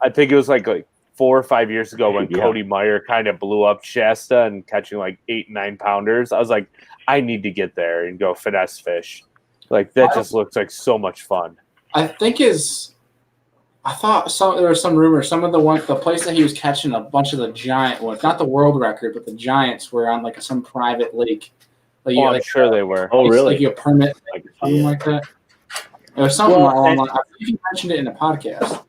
I think it was like 4 or 5 years ago when Cody Meyer kind of blew up Shasta and catching like 8-9 pounders. I was like, I need to get there and go finesse fish. Like, that just looks like so much fun. I thought there was some rumor. Some of the place that he was catching a bunch of the giant ones, not the world record, but the giants were on like some private lake. Like, I'm sure they were. Oh, really? Like, you permit, something like that. There was something along. I think you mentioned it in a podcast.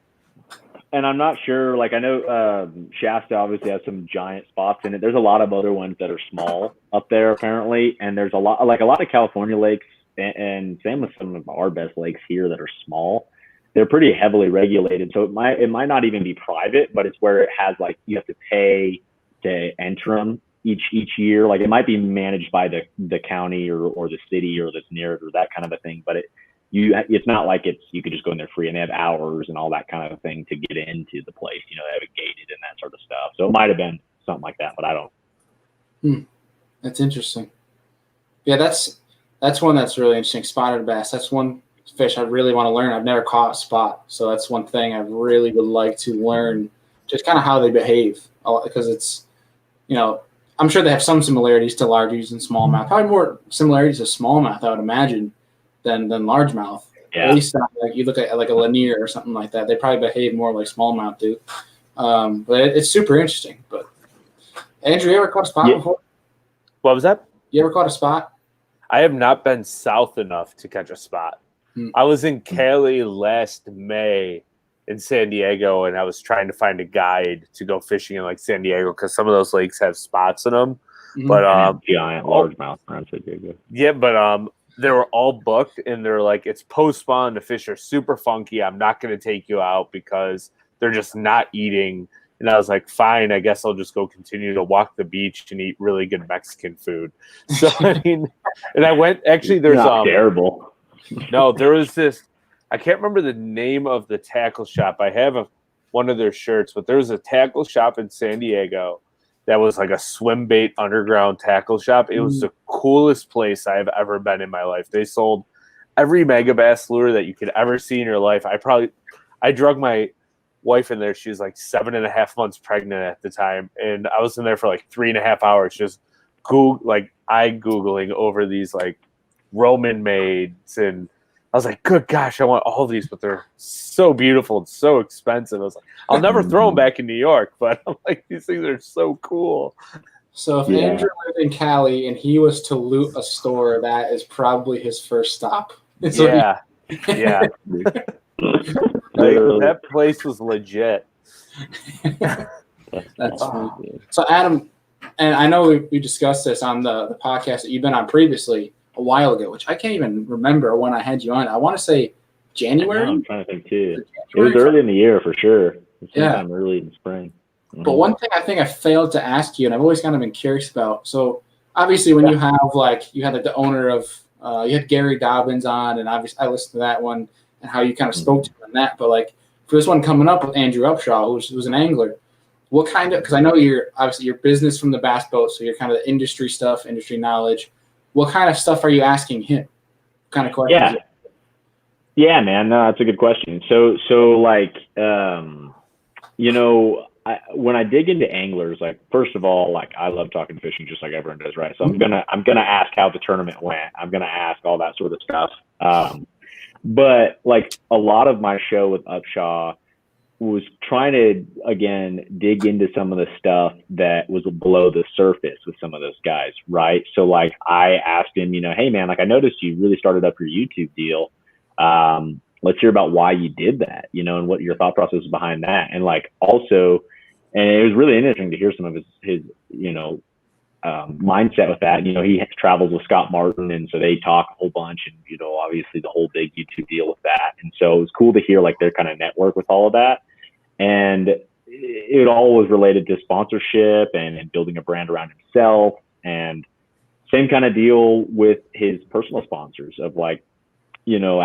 And I'm not sure. Like, I know Shasta obviously has some giant spots in it. There's a lot of other ones that are small up there, apparently. And there's a lot of California lakes, and same with some of our best lakes here that are small. They're pretty heavily regulated, so it might not even be private, but it's where it has, like, you have to pay to enter them each year. Like, it might be managed by the county or the city or that's near it or that kind of a thing, but it's not like you could just go in there free, and they have hours and all that kind of thing to get into the place. You know, they have it gated and that sort of stuff. So it might have been something like that, but I don't. That's interesting. Yeah, that's one that's really interesting. Spotted bass. That's one fish I really want to learn. I've never caught a spot, so that's one thing I really would like to learn, just kind of how they behave, because it's, I'm sure they have some similarities to largies and smallmouth. Probably more similarities to smallmouth, I would imagine, than largemouth. Yeah. At least like you look at like a Lanier or something like that, they probably behave more like smallmouth do. But it's super interesting. But Andrew, you ever caught a spot before? What was that? You ever caught a spot? I have not been south enough to catch a spot. I was in Cali last May in San Diego, and I was trying to find a guide to go fishing in like San Diego because some of those lakes have spots in them. But giant largemouth around San Diego. Yeah, but they were all booked, and they're like, it's post spawn. The fish are super funky. I'm not going to take you out because they're just not eating. And I was like, fine, I guess I'll just go continue to walk the beach and eat really good Mexican food. So I mean, and I went. Actually, there's not terrible. No, there was this. I can't remember the name of the tackle shop. I have one of their shirts, but there was a tackle shop in San Diego that was like a swim bait underground tackle shop. It was the coolest place I have ever been in my life. They sold every megabass lure that you could ever see in your life. I drug my wife in there. She was like 7.5 months pregnant at the time, and I was in there for like 3.5 hours just Googling over these like Roman maids, and I was like, good gosh, I want all these, but they're so beautiful and so expensive. I was like, I'll never throw them back in New York, but I'm like, these things are so cool. So if Andrew lived in Cali and he was to loot a store, that is probably his first stop. Yeah. That place was legit. That's funny. So Adam, and I know we discussed this on the podcast that you've been on previously a while ago, which I can't even remember when I had you on. I want to say January. I'm trying to think too. It was early in the year for sure. Sometime early in the spring. But one thing I think I failed to ask you, and I've always kind of been curious about. So obviously, when you have you had the owner of you had Gary Dobbins on, and obviously I listened to that one and how you kind of spoke to him on that. But for this one coming up with Andrew Upshaw, who's an angler, what kind of, because I know you're obviously your business from the bass boat, so you're kind of the industry stuff, industry knowledge. What kind of stuff are you asking him? What kind of questions? Yeah, man. No, that's a good question. So when I dig into anglers, first of all, I love talking fishing just like everyone does, right? So I'm gonna ask how the tournament went. I'm gonna ask all that sort of stuff. But a lot of my show with Upshaw was trying to, again, dig into some of the stuff that was below the surface with some of those guys, right? So I asked him, hey man, I noticed you really started up your YouTube deal. Let's hear about why you did that, and what your thought process is behind that. And also, and it was really interesting to hear some of his mindset with that. He travels with Scott Martin, and so they talk a whole bunch, and obviously the whole big YouTube deal with that. And so it was cool to hear their kind of network with all of that. And it all was related to sponsorship and building a brand around himself. And same kind of deal with his personal sponsors of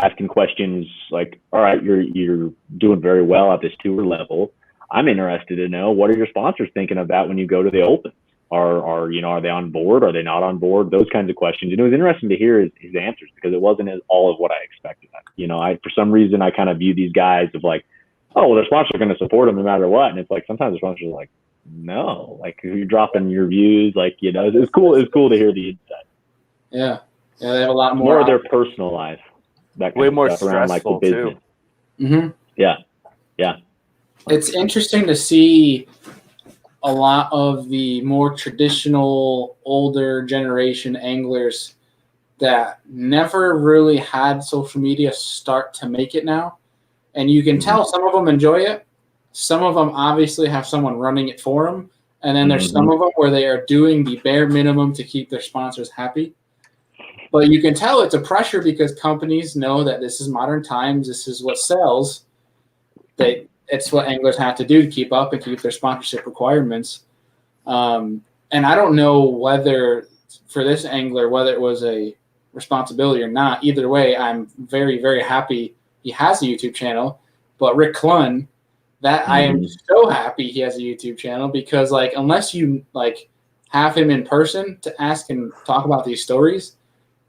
asking questions all right, you're doing very well at this tour level. I'm interested to know, what are your sponsors thinking of that when you go to the Open? Are they on board? Are they not on board? Those kinds of questions. And it was interesting to hear his answers, because it wasn't all of what I expected. For some reason, I kind of view these guys of oh, well, their sponsors are going to support them no matter what. And it's sometimes the sponsors are no, you're dropping your views. It's cool. It's cool to hear the insight. Yeah. Yeah. They have a lot more of their personal life. That way more stuff around stressful the business. Too. Mm-hmm. Yeah. Yeah. It's interesting to see a lot of the more traditional, older generation anglers that never really had social media start to make it now. And you can tell some of them enjoy it. Some of them obviously have someone running it for them. And then there's some of them where they are doing the bare minimum to keep their sponsors happy. But you can tell it's a pressure, because companies know that this is modern times. This is what sells. It's what anglers have to do to keep up and keep their sponsorship requirements. And I don't know whether for this angler, whether it was a responsibility or not. Either way, I'm very, very happy he has a YouTube channel. But Rick Clunn, I am so happy he has a YouTube channel, because unless you have him in person to ask and talk about these stories,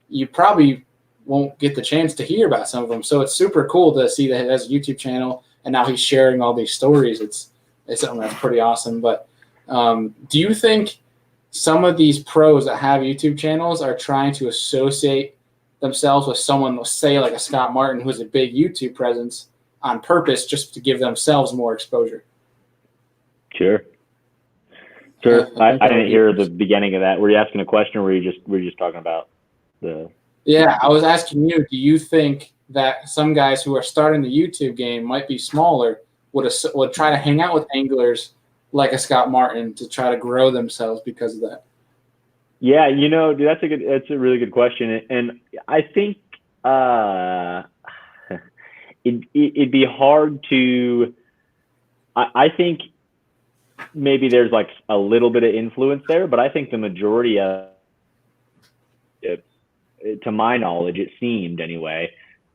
you probably won't get the chance to hear about some of them. So it's super cool to see that he has a YouTube channel, and now he's sharing all these stories. It's something that's pretty awesome. But do you think some of these pros that have YouTube channels are trying to associate themselves with someone, say a Scott Martin, who has a big YouTube presence, on purpose, just to give themselves more exposure? Sure. I didn't hear the beginning of that. Were you asking a question, or were you just talking about the? Yeah, I was asking you, do you think that some guys who are starting the YouTube game might be smaller would try to hang out with anglers like a Scott Martin to try to grow themselves because of that? Yeah, dude, that's a really good question. And I think it'd be hard to, I think maybe there's a little bit of influence there, but I think the majority of it, to my knowledge, it seemed anyway,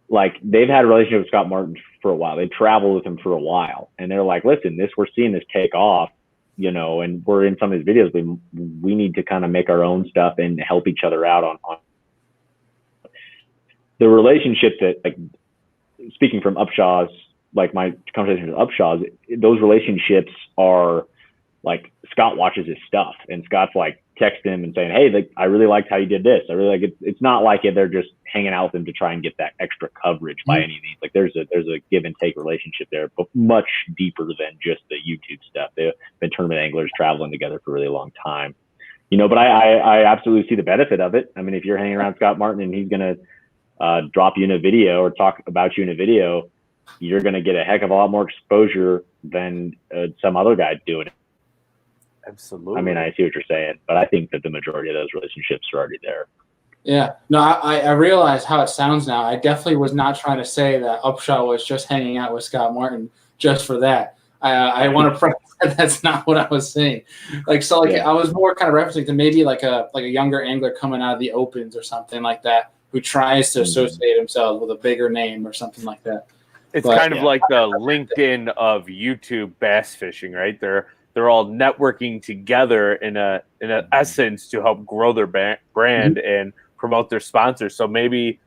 they've had a relationship with Scott Martin for a while. They traveled with him for a while, and they're listen, we're seeing this take off, and we're in some of his videos. We need to kind of make our own stuff and help each other out on the relationship that, speaking from Upshaw's, my conversation with Upshaw's, those relationships are Scott watches his stuff, and Scott's texting him and saying, hey, I really liked how you did this. I really like it. It's not they're just hanging out with him to try and get that extra coverage by any means. There's a give and take relationship there, but much deeper than just the YouTube stuff. They've been tournament anglers traveling together for a really long time, but I absolutely see the benefit of it. I mean, if you're hanging around Scott Martin and he's going to drop you in a video or talk about you in a video, you're going to get a heck of a lot more exposure than some other guy doing it. Absolutely. I mean, I see what you're saying, but I think that the majority of those relationships are already there. Yeah. No, I realize how it sounds now. I definitely was not trying to say that Upshaw was just hanging out with Scott Martin just for that. I want to preface that that's not what I was saying. Like, so like I was more kind of referencing to maybe like a younger angler coming out of the opens or something like that, who tries to associate himself with a bigger name or something like that. It's kind of like the LinkedIn of YouTube bass fishing, right? They're all networking together in a essence to help grow their brand and promote their sponsors. So maybe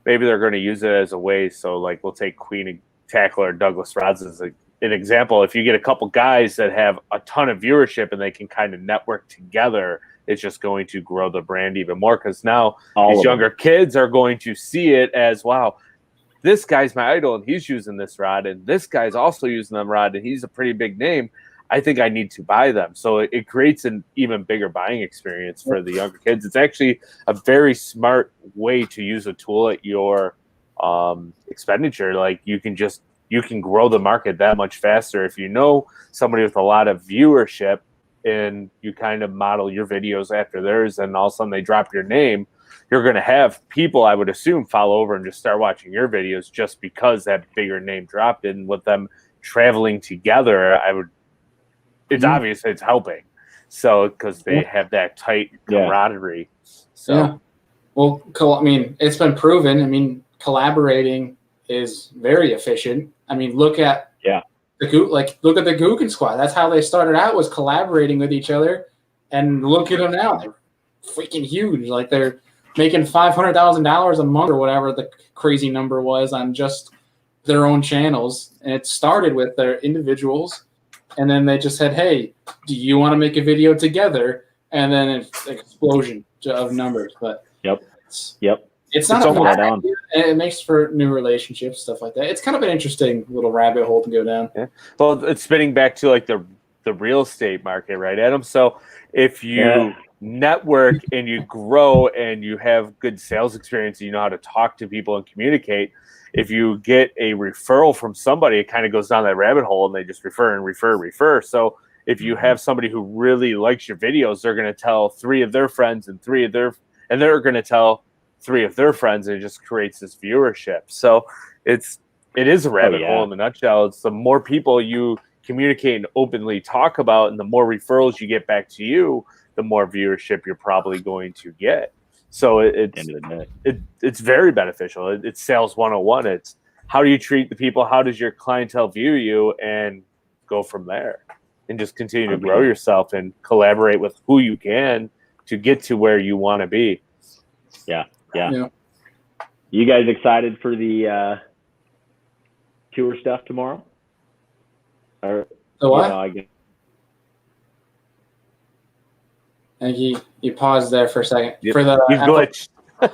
they're going to use it as a way. So like we'll take Queen Tackle or Douglas Rods as an example. If you get a couple guys that have a ton of viewership and they can kind of network together, it's just going to grow the brand even more, because now these younger kids are going to see it as, wow, this guy's my idol and he's using this rod, and this guy's also using them rod and he's a pretty big name. I think I need to buy them. So it creates an even bigger buying experience for the younger kids. It's actually a very smart way to use a tool at your expenditure. Like you can grow the market that much faster if you know somebody with a lot of viewership and you kind of model your videos after theirs, and all of a sudden they drop your name. You're going to have people, I would assume, follow over and just start watching your videos just because that bigger name dropped. And with them traveling together, it's obvious it's helping. So, because they have that tight camaraderie. So, well, I mean, it's been proven. I mean, collaborating is very efficient. I mean, look at the Googan squad. That's how they started out, was collaborating with each other. And look at them now; they're freaking huge. Like they're making $500,000 a month or whatever the crazy number was on just their own channels. And it started with their individuals. And then they just said, hey, do you want to make a video together? And then an explosion of numbers. But it's not a bad idea. It makes for new relationships, stuff like that. It's kind of an interesting little rabbit hole to go down. Yeah. Well, it's spinning back to like the real estate market, right, Adam? So if you network and you grow and you have good sales experience, and you know how to talk to people and communicate, if you get a referral from somebody, it kind of goes down that rabbit hole and they just refer and refer. So if you have somebody who really likes your videos, they're going to tell 3 of their friends and they're going to tell 3 of their friends, and it just creates this viewership. So it is a rabbit hole in a nutshell. It's the more people you communicate and openly talk about, and the more referrals you get back to you, the more viewership you're probably going to get. So it's very beneficial. It's sales 101. It's how do you treat the people? How does your clientele view you? And go from there and just continue to grow yourself and collaborate with who you can to get to where you want to be. Yeah. You guys excited for the tour stuff tomorrow? Or, what? I think you paused there for a second. For the glitched.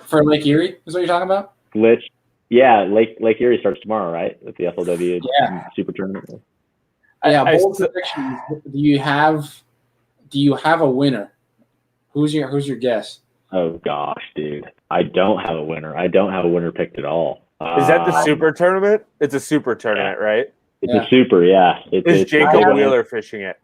For Lake Erie is what you're talking about? Glitch. Yeah, Lake Erie starts tomorrow, right? With the FLW Super Tournament. Bold predictions. Do you have a winner? Who's your guess? Oh gosh, dude. I don't have a winner. I don't have a winner picked at all. Is that the Super Tournament? It's a Super Tournament, right? It's a Super, Is Jacob Wheeler fishing it?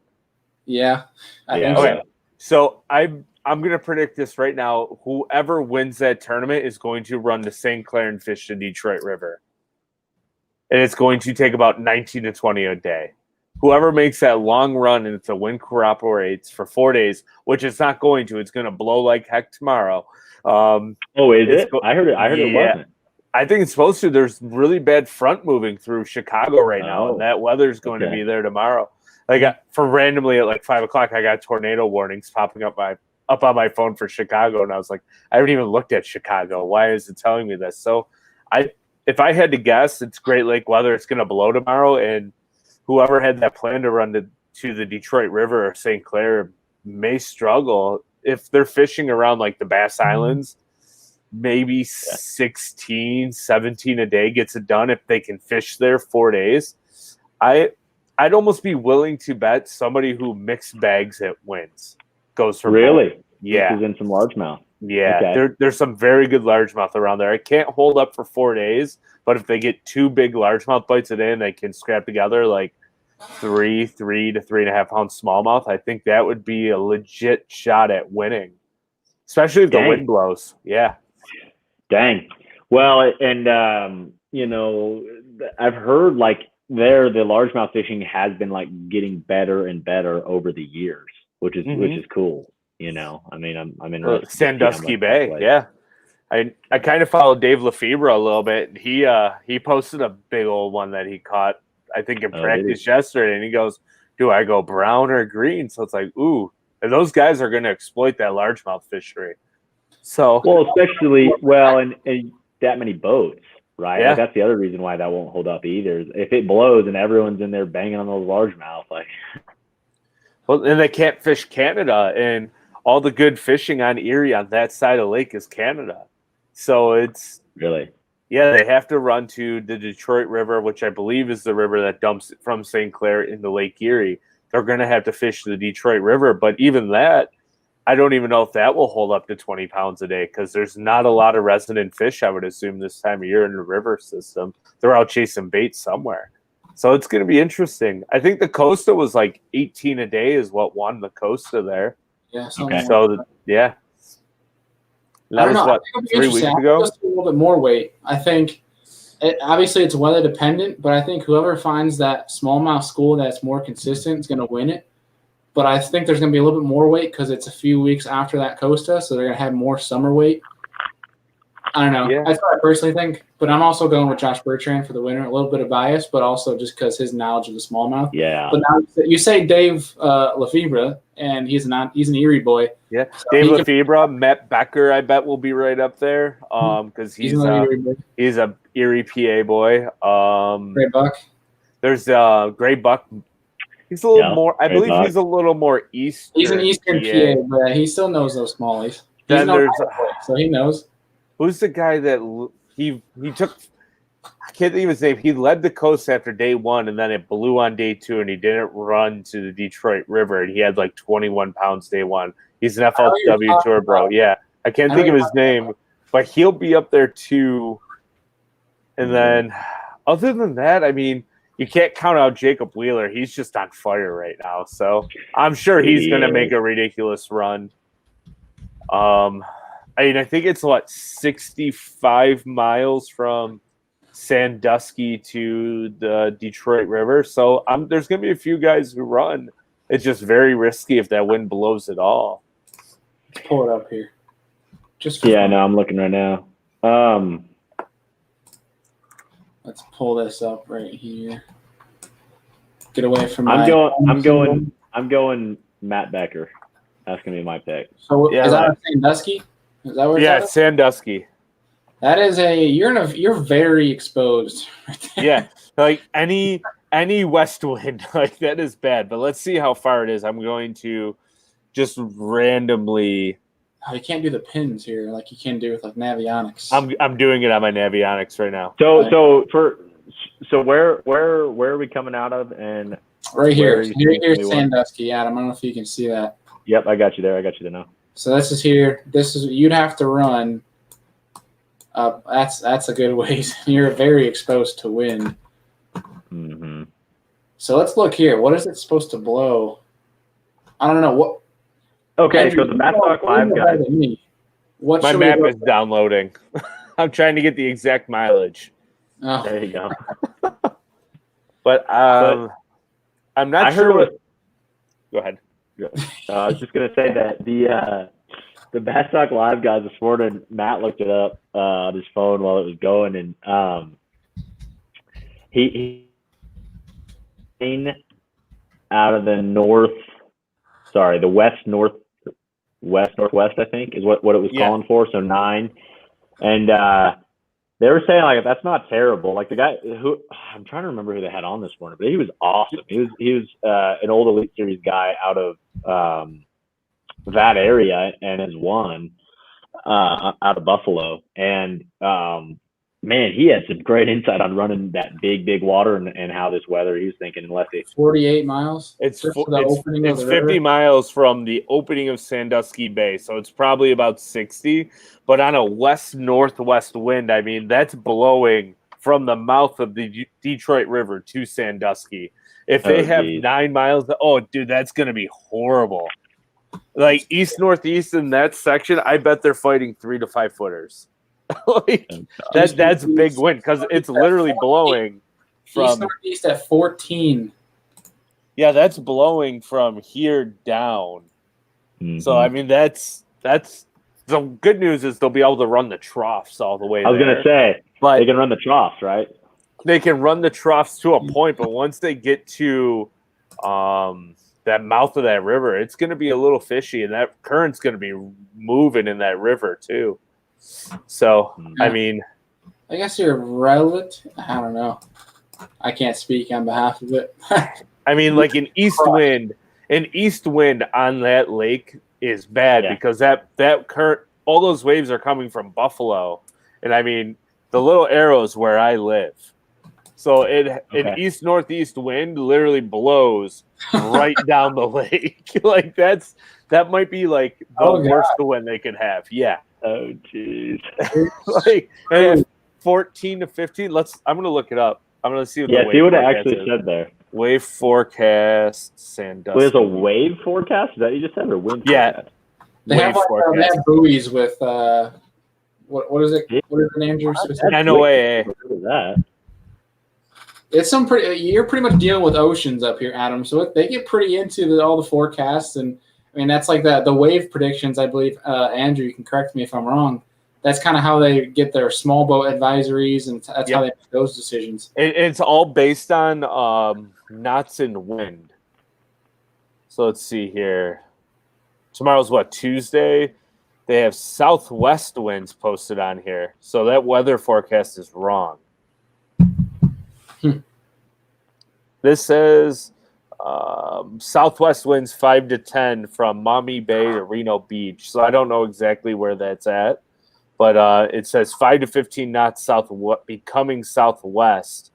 Yeah. I think so. So I'm going to predict this right now. Whoever wins that tournament is going to run to St. Clair and fish the Detroit River. And it's going to take about 19 to 20 a day. Whoever makes that long run and it's a wind cooperates for 4 days, which it's not going to. It's going to blow like heck tomorrow. Is it? I heard it wasn't. I think it's supposed to. There's really bad front moving through Chicago right now, and that weather's going to be there tomorrow. Like for randomly at like 5 o'clock, I got tornado warnings popping up on my phone for Chicago, and I was like, I haven't even looked at Chicago. Why is it telling me this? So if I had to guess, it's Great Lake weather. It's going to blow tomorrow, and whoever had that plan to run to the Detroit River or St. Clair may struggle. If they're fishing around like the Bass Islands, maybe 16, 17 a day gets it done if they can fish there 4 days. I'd almost be willing to bet somebody who mixed bags it wins. Goes for really? Yeah. This is in some largemouth. Yeah. Okay. There's some very good largemouth around there. I can't hold up for 4 days, but if they get 2 big largemouth bites a day and they can scrap together like 3 to 3.5 pound smallmouth, I think that would be a legit shot at winning, especially if the wind blows. Yeah. Dang. Well, and I've heard like there, the largemouth fishing has been like getting better and better over the years, which is cool. You know, I mean, I'm interested. Sandusky Bay, yeah. I kind of followed Dave Lefebvre a little bit. He posted a big old one that he caught, I think, in practice yesterday, and he goes, "Do I go brown or green?" So it's like, ooh, and those guys are going to exploit that largemouth fishery. So especially and that many boats, right? Yeah. Like, that's the other reason why that won't hold up either. If it blows and everyone's in there banging on those largemouth, like, well, and they can't fish Canada, and all the good fishing on Erie on that side of the lake is Canada. So it's really, yeah, they have to run to the Detroit River, which I believe is the river that dumps from St. Clair into Lake Erie. They're going to have to fish the Detroit River, but even that, I don't even know if that will hold up to 20 pounds a day because there's not a lot of resident fish, I would assume, this time of year in the river system. They're out chasing bait somewhere. So it's going to be interesting. I think the Costa was like 18 a day is what won the Costa there. Yeah. Okay. So, yeah. That was what, 3 weeks ago? Just a little bit more weight. I think obviously it's weather dependent, but I think whoever finds that smallmouth school that's more consistent is going to win it. But I think there's going to be a little bit more weight because it's a few weeks after that Costa, so they're going to have more summer weight. I don't know. Yeah. That's what I personally think. But I'm also going with Josh Bertrand for the winner. A little bit of bias, but also just because his knowledge of the smallmouth. Yeah. But now you say Dave Lefebvre, and he's an Erie boy. Yeah. So Dave Lefebvre, Matt Becker, I bet will be right up there because he's a Erie PA boy. Gray Buck. There's Gray Buck. He's a little more. I believe he's a little more east. He's an Eastern PA, but he still knows those smallies. Then there's so he knows. Who's the guy that he took? I can't think of his name. He led the coast after day one, and then it blew on day two, and he didn't run to the Detroit River, and he had like 21 pounds day one. He's an FLW tour bro. Yeah, I can't think of his name, but he'll be up there too. And then, other than that, I mean, you can't count out Jacob Wheeler. He's just on fire right now, so I'm sure he's going to make a ridiculous run. I mean, I think it's 65 miles from Sandusky to the Detroit River. So there's going to be a few guys who run. It's just very risky if that wind blows at all. Let's pull it up here. No, I'm looking right now. Let's pull this up right here. Get away from. I'm going Matt Becker. That's going to be my pick. So is that Sandusky? Is that where? Yeah, Sandusky. That is you're very exposed. Right there. Yeah, like any west wind, like that is bad. But let's see how far it is. I'm going to just randomly. Oh, you can't do the pins here like you can do with like Navionics. I'm doing it on my Navionics right now. So where are we coming out of? And right here. Here's Sandusky, Adam. I don't know if you can see that. Yep, I got you there. now. So this is here. You'd have to run up. That's a good ways. You're very exposed to wind. Mm-hmm. So let's look here. What is it supposed to blow? I don't know what. Okay, Andrew, so the Map Talk Live guys. My map is downloading. I'm trying to get the exact mileage. Oh. There you go. but I'm not sure. Go ahead. I was just gonna say that the Bass Talk Live guys this morning, Matt looked it up on his phone while it was going, and he out of the northwest, I think, is what it was calling for. So 9, and they were saying like that's not terrible. Like the guy who I'm trying to remember who they had on this morning, but he was awesome. He was an old Elite Series guy out of that area and has won out of Buffalo. And man, he had some great insight on running that big water and how this weather. He was thinking unless it's 48 miles. It's 50 miles from the opening of Sandusky Bay, so it's probably about 60. But on a west-northwest wind, I mean, that's blowing from the mouth of the Detroit River to Sandusky. If they have 9 miles, dude, that's going to be horrible. Like east-northeast in that section, I bet they're fighting 3 to 5 footers. Like that's big wind because it's literally blowing from east-northeast at 14. Yeah, that's blowing from here down. Mm-hmm. So I mean, that's the good news is they'll be able to run the troughs all the way. I was going to say, but they can run the troughs, right? They can run the troughs to a point, but once they get to that mouth of that river, it's going to be a little fishy, and that current's going to be moving in that river too. So, I mean, I guess you're relative. I don't know. I can't speak on behalf of it. I mean, like an east wind on that lake is bad because that current, all those waves are coming from Buffalo, and I mean the little arrows where I live. So an east-northeast wind literally blows right down the lake. Like that might be like the worst wind they could have. Yeah. Oh jeez. Like and 14 to 15. I'm gonna look it up. I'm gonna see what the wave see what it forecast actually is. said there. Wave forecast, Sandusky. There's a wave forecast? Is that what you just said, or wind forecast? They have buoys with what is it? What is the name? NOAA. What is that? It's you're pretty much dealing with oceans up here, Adam. So they get pretty into all the forecasts, and I mean that's like the wave predictions. I believe Andrew, you can correct me if I'm wrong. That's kind of how they get their small boat advisories, and that's how they make those decisions. It's all based on knots in wind. So let's see here. Tomorrow's what, Tuesday? They have southwest winds posted on here. So that weather forecast is wrong. This says southwest winds 5 to 10 from Maumee Bay to Reno Beach. So I don't know exactly where that's at, but it says 5 to 15 knots becoming southwest.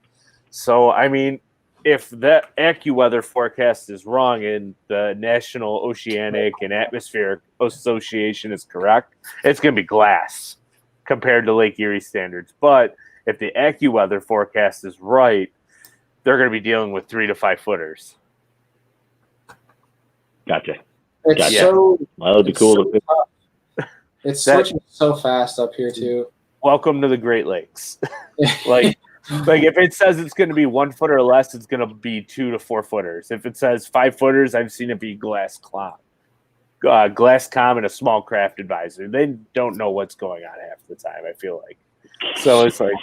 So I mean, if that AccuWeather forecast is wrong and the National Oceanic and Atmospheric Association is correct, it's going to be glass compared to Lake Erie standards. But if the AccuWeather forecast is right, they're going to be dealing with 3 to 5 footers. Gotcha. It's so. Well, it'd be cool. It's switching so fast up here too. Welcome to the Great Lakes. Like if it says it's going to be 1 foot or less, it's going to be 2 to 4 footers. If it says 5 footers, I've seen it be glass com and a small craft advisor. They don't know what's going on half the time, I feel like. So it's like,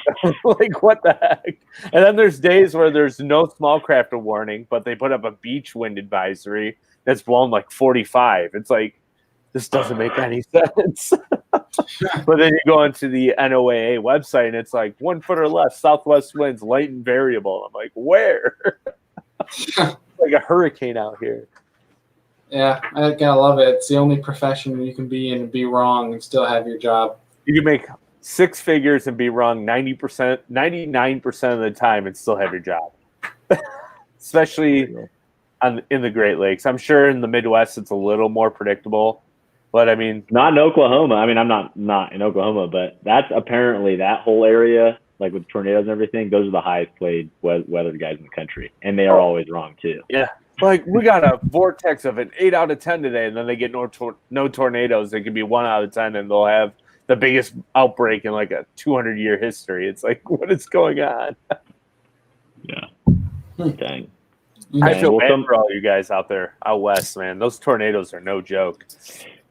like what the heck? And then there's days where there's no small craft warning, but they put up a beach wind advisory that's blown like 45. It's like, this doesn't make any sense. But then you go into the NOAA website and it's like 1 foot or less, southwest winds, light and variable. I'm like, where? Like a hurricane out here. Yeah, I gotta love it. It's the only profession you can be in and be wrong and still have your job. You can make 6 figures and be wrong 90%, 99% of the time and still have your job. Especially in the Great Lakes. I'm sure in the Midwest it's a little more predictable. But I mean, not in Oklahoma. I mean, I'm not in Oklahoma, but that's apparently that whole area, like with tornadoes and everything, those are the highest played weather guys in the country, and they are always wrong too. Yeah, like we got a vortex of an 8 out of 10 today, and then they get no tornadoes. They could be 1 out of 10, and they'll have the biggest outbreak in like a 200-year history. It's like, what is going on? Yeah, dang. I feel bad for all you guys out there out west, man. Those tornadoes are no joke.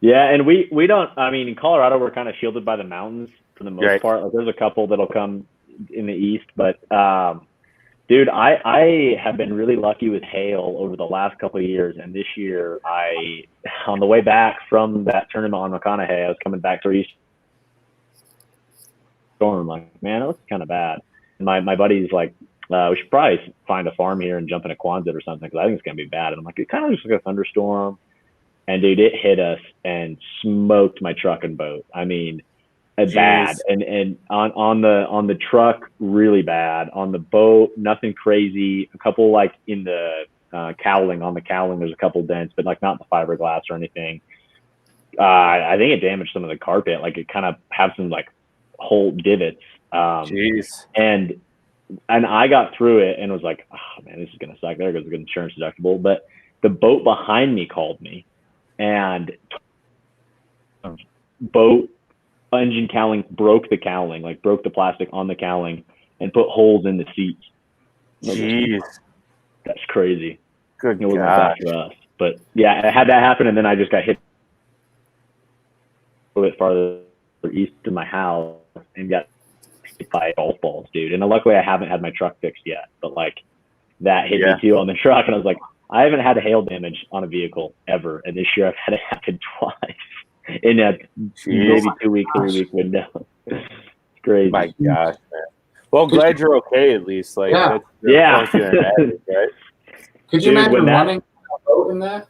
Yeah, and we don't. I mean, in Colorado, we're kind of shielded by the mountains for the most part. Like, there's a couple that'll come in the east, but dude, I have been really lucky with hail over the last couple of years, and this year, on the way back from that tournament on McConaughey, I was coming back to East Storm. I'm like, man, that looks kind of bad. And my buddy's like, we should probably find a farm here and jump in a Quonset or something because I think it's gonna be bad. And I'm like, it kind of looks like a thunderstorm. And dude, it hit us and smoked my truck and boat. I mean, bad. And on the truck, really bad. On the boat, nothing crazy. A couple like in the cowling. On the cowling, there's a couple dents, but like not the fiberglass or anything. I think it damaged some of the carpet. Like it kind of have some like whole divots. And I got through it and was like, oh man, this is gonna suck. There goes a good insurance deductible. But the boat behind me called me. And boat engine cowling broke the cowling, like broke the plastic on the cowling and put holes in the seats. Jeez. That's crazy. Good It wasn't God. fast for us. But yeah, I had that happen, and then I just got hit a little bit farther east of my house and got hit by golf balls, dude. And luckily I haven't had my truck fixed yet, but like that hit me too on the truck, and I was like, I haven't had hail damage on a vehicle ever, and this year I've had it happen twice in a maybe 2 week, 3 week window. It's crazy. My gosh, man. Well, glad you're okay at least. Like, yeah. Right? Could you imagine running a boat in that?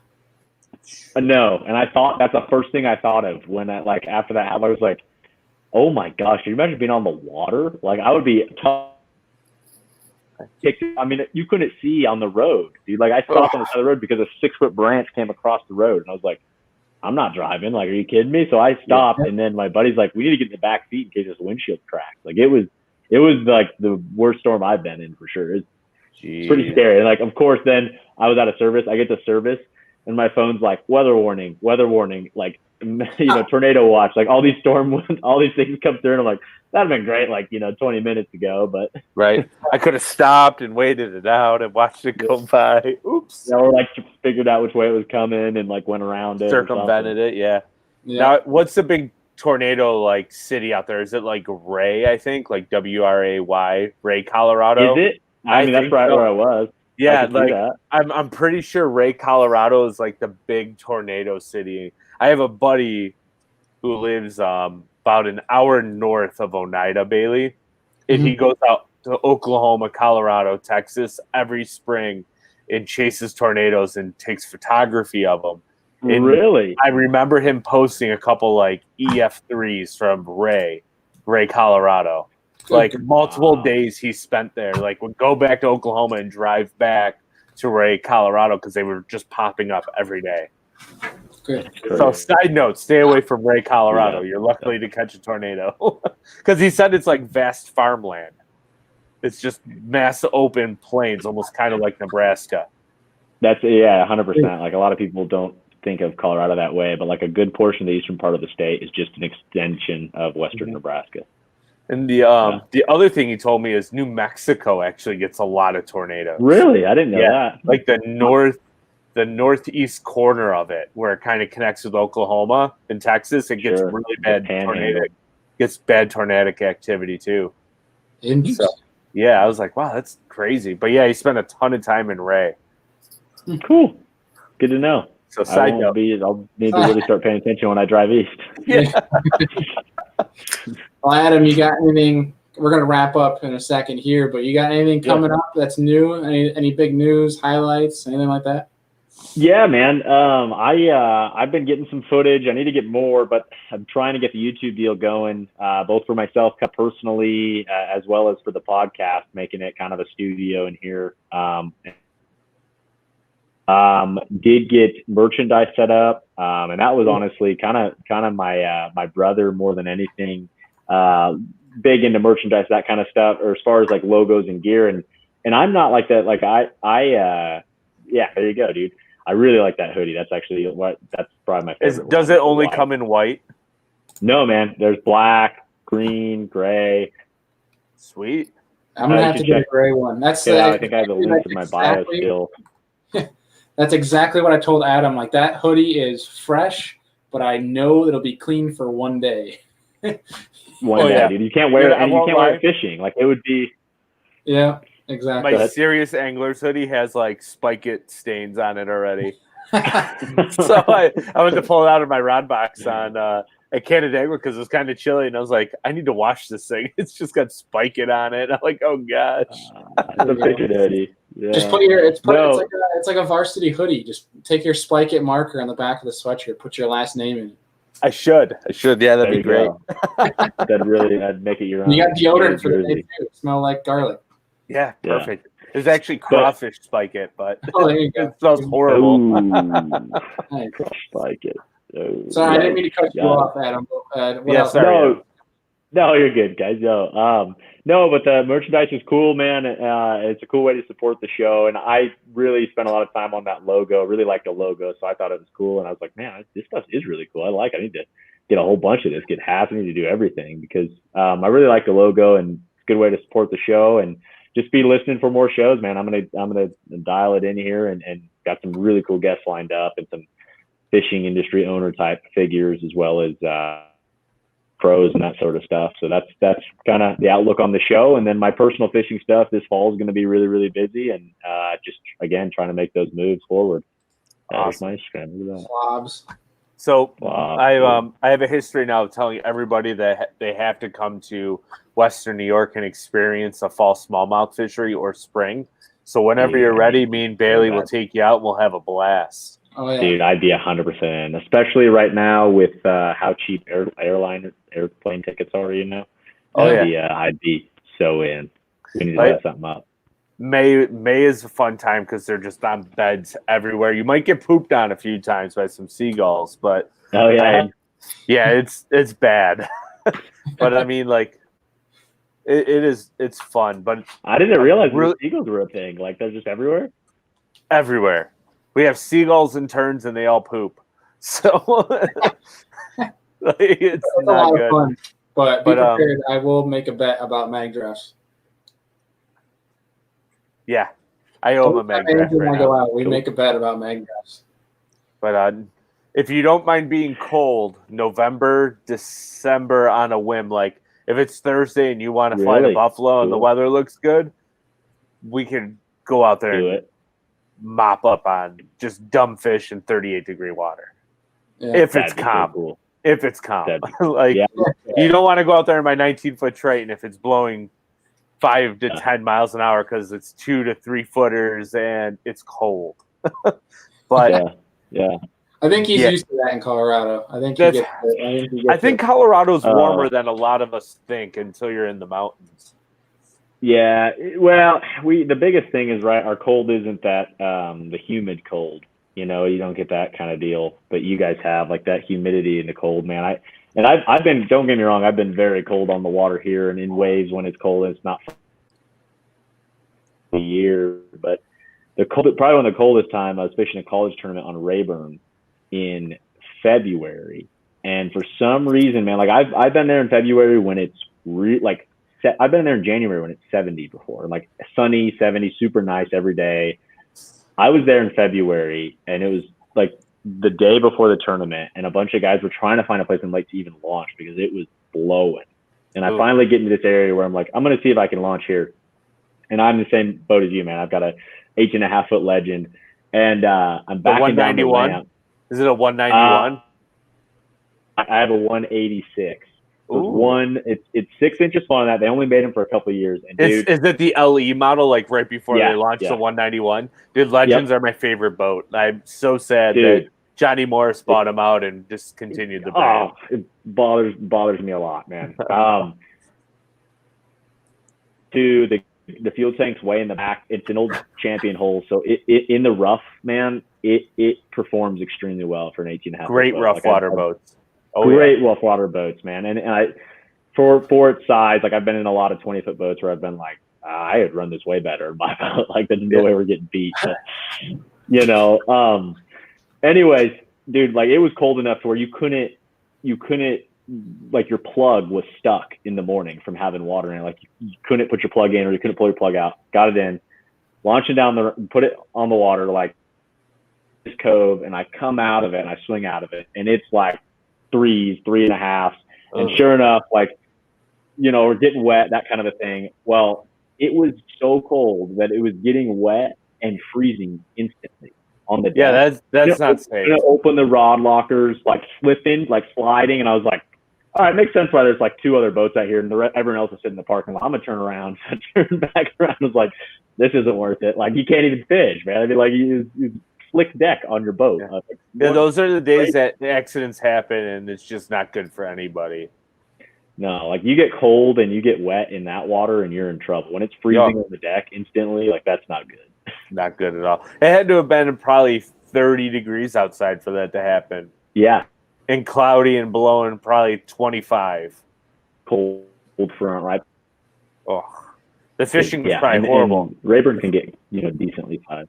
No, and I thought that's the first thing I thought of when I like after that. I was like, oh my gosh, can you imagine being on the water? Like I would be tough. I mean, you couldn't see on the road, dude. Like I stopped on the side of the road because a 6-foot branch came across the road, and I was like, I'm not driving. Like, are you kidding me? So I stopped, and then my buddy's like, we need to get in the back seat in case this windshield cracks. Like it was like the worst storm I've been in for sure. It's pretty scary. And like, of course, then I was out of service. I get to service, and my phone's like weather warning, like tornado watch, like all these all these things come through, and I'm like, that'd have been great, like 20 minutes ago, but right. I could have stopped and waited it out and watched it go by. Oops. Or like figured out which way it was coming and like went around it, circumvented it. Yeah. Now, what's the big tornado like city out there? Is it like Ray? I think like WRAY, Ray, Colorado. Is it? I mean, that's right where I was. Yeah, like I'm pretty sure Ray, Colorado is like the big tornado city. I have a buddy who lives about an hour north of Oneida, Bailey, and he goes out to Oklahoma, Colorado, Texas every spring and chases tornadoes and takes photography of them. And really? I remember him posting a couple like EF3s from Ray, Colorado. Like multiple days he spent there. Like would go back to Oklahoma and drive back to Ray, Colorado because they were just popping up every day. Good. So side note, stay away from Ray, Colorado. You're likely to catch a tornado. Because he said it's like vast farmland. It's just mass open plains, almost kind of like Nebraska. That's 100%. Like a lot of people don't think of Colorado that way, but like a good portion of the eastern part of the state is just an extension of western Nebraska. And the other thing he told me is New Mexico actually gets a lot of tornadoes. Really? I didn't know that. Like the northeast corner of it, where it kind of connects with Oklahoma and Texas, it gets really bad tornadic. Gets bad tornadic activity too. Interesting. So, yeah, I was like, wow, that's crazy. But yeah, he spent a ton of time in Ray. Cool. Good to know. So side note, I'll maybe really start paying attention when I drive east. Yeah. Well, Adam, you got anything? We're going to wrap up in a second here, but you got anything coming up that's new? Any big news, highlights, anything like that? Yeah, man. I've been getting some footage. I need to get more, but I'm trying to get the YouTube deal going, both for myself personally, as well as for the podcast, making it kind of a studio in here. Did get merchandise set up, and that was honestly kind of my brother more than anything. Big into merchandise, that kind of stuff, or as far as like logos and gear, and I'm not like that. Like there you go, dude. I really like that hoodie. That's actually that's probably my favorite. Does it only come in white? No, man. There's black, green, gray. Sweet. I'm gonna have to get a gray one. That's I think I have the link in my bio still. That's exactly what I told Adam. Like that hoodie is fresh, but I know it'll be clean for one day. One day, dude. You can't wear it, and you can't wear it fishing. Like it would be. Yeah, exactly. My Serious Anglers hoodie has like Spike It stains on it already. So I went to pull it out of my rod box on at Canandaigua because it was kind of chilly, and I was like, I need to wash this thing. It's just got Spike It on it. I'm like, oh gosh. The picture hoodie. Yeah. Just put it's like a varsity hoodie. Just take your Spike It marker on the back of the sweatshirt. Put your last name in it. I should. Yeah, that'd be great. That'd make it your own. You got deodorant for the day too. Smell like garlic. Yeah, perfect. It was actually crawfish Spike It, but there you go. It smells horrible. Spike It. Sorry, I didn't mean to cut you off, Adam. Sorry. No, you're good, guys. No, but the merchandise is cool, man. It's a cool way to support the show, and I really spent a lot of time on that logo. Really liked the logo, so I thought it was cool, and I was like, man, this stuff is really cool. I need to get a whole bunch of this, get hats. I need to do everything because I really like the logo, and it's a good way to support the show. And just be listening for more shows, man. I'm gonna dial it in here and got some really cool guests lined up and some fishing industry owner type figures as well as pros and that sort of stuff. So that's kind of the outlook on the show. And then my personal fishing stuff this fall is going to be really, really busy, and just again trying to make those moves forward. Awesome. There's my Instagram. Look at that. Slobs. So I have a history now of telling everybody that they have to come to Western New York and experience a fall smallmouth fishery or spring. So whenever you're ready, me and Bailey will take you out and we'll have a blast. Oh, yeah. Dude, I'd be 100%, especially right now with how cheap airplane tickets are, you know. I'd be so in. We need to set something up. May is a fun time because they're just on beds everywhere. You might get pooped on a few times by some seagulls, but it's bad. But I mean, like, it's fun. But I didn't realize seagulls were a thing. Like, they're just everywhere. Everywhere. We have seagulls and terns, and they all poop. So it's not good. Fun. But be prepared. I will make a bet about mag drafts. Yeah, I owe him a mag draft right now. We make a bet about mag drafts. But if you don't mind being cold, November, December on a whim, like if it's Thursday and you want to fly to Buffalo and the weather looks good, we can go out there and mop up on just dumb fish in 38-degree water. Yeah, if it's calm. So cool. If it's calm. You don't want to go out there in my 19-foot Triton if it's blowing 5 to 10 miles an hour because it's 2 to 3 footers and it's cold. But I think he's used to that in Colorado. I think Colorado's warmer than a lot of us think until you're in the mountains. Yeah, well, the biggest thing is our cold isn't that the humid cold. You know, you don't get that kind of deal, but you guys have like that humidity in the cold, man. I've been, don't get me wrong, I've been very cold on the water here and in waves when it's cold and it's not a year, but probably one of the coldest time I was fishing a college tournament on Rayburn in February. And for some reason, man, like I've been there in February when it's I've been there in January when it's 70 before, like sunny 70, super nice every day. I was there in February and it was like the day before the tournament and a bunch of guys were trying to find a place in lake to even launch because it was blowing. And I finally get into this area where I'm like, I'm going to see if I can launch here. And I'm in the same boat as you, man. I've got a 8.5-foot Legend and I'm backing down the ramp. Is it a 191? I have a 186. It's 6 inches smaller than that. They only made them for a couple of years. And dude, is it the LE model, like right before they launched the 191? Dude, Legends are my favorite boat. I'm so sad that Johnny Morris bought them out and discontinued the brand. It bothers me a lot, man. The fuel tank's way in the back. It's an old Champion hull, so it in the rough, man, it performs extremely well for an 18.5. Great rough water boats. Great rough water boats, man. And I, for its size, like I've been in a lot of 20-foot boats where I've been like, I had run this way better. My boat, like there's no way we're getting beat. But, you know. Anyways, dude, like it was cold enough to where you couldn't, like your plug was stuck in the morning from having water in it. Like you couldn't put your plug in or you couldn't pull your plug out. Got it in, launch it put it on the water like this cove, and I come out of it and I swing out of it, and it's like 3s, 3.5s, and sure enough, like, you know, we're getting wet, that kind of a thing. Well, it was so cold that it was getting wet and freezing instantly on the deck. Yeah, that's not safe. Open the rod lockers, like slipping, like sliding, and I was like, all right, makes sense why there's like 2 other boats out here and everyone else is sitting in the parking lot. I'm gonna turn around. So I turned back around. I was like, this isn't worth it. Like you can't even fish, man. I mean, like you slick deck on your boat. Those are the days that accidents happen, and it's just not good for anybody. No, like you get cold and you get wet in that water, and you're in trouble. When it's freezing on the deck instantly, like that's not good. Not good at all. It had to have been probably 30 degrees outside for that to happen. Yeah. And cloudy and blowing probably 25. Cold front, right? Oh, the fishing was probably horrible. And Rayburn can get, decently high.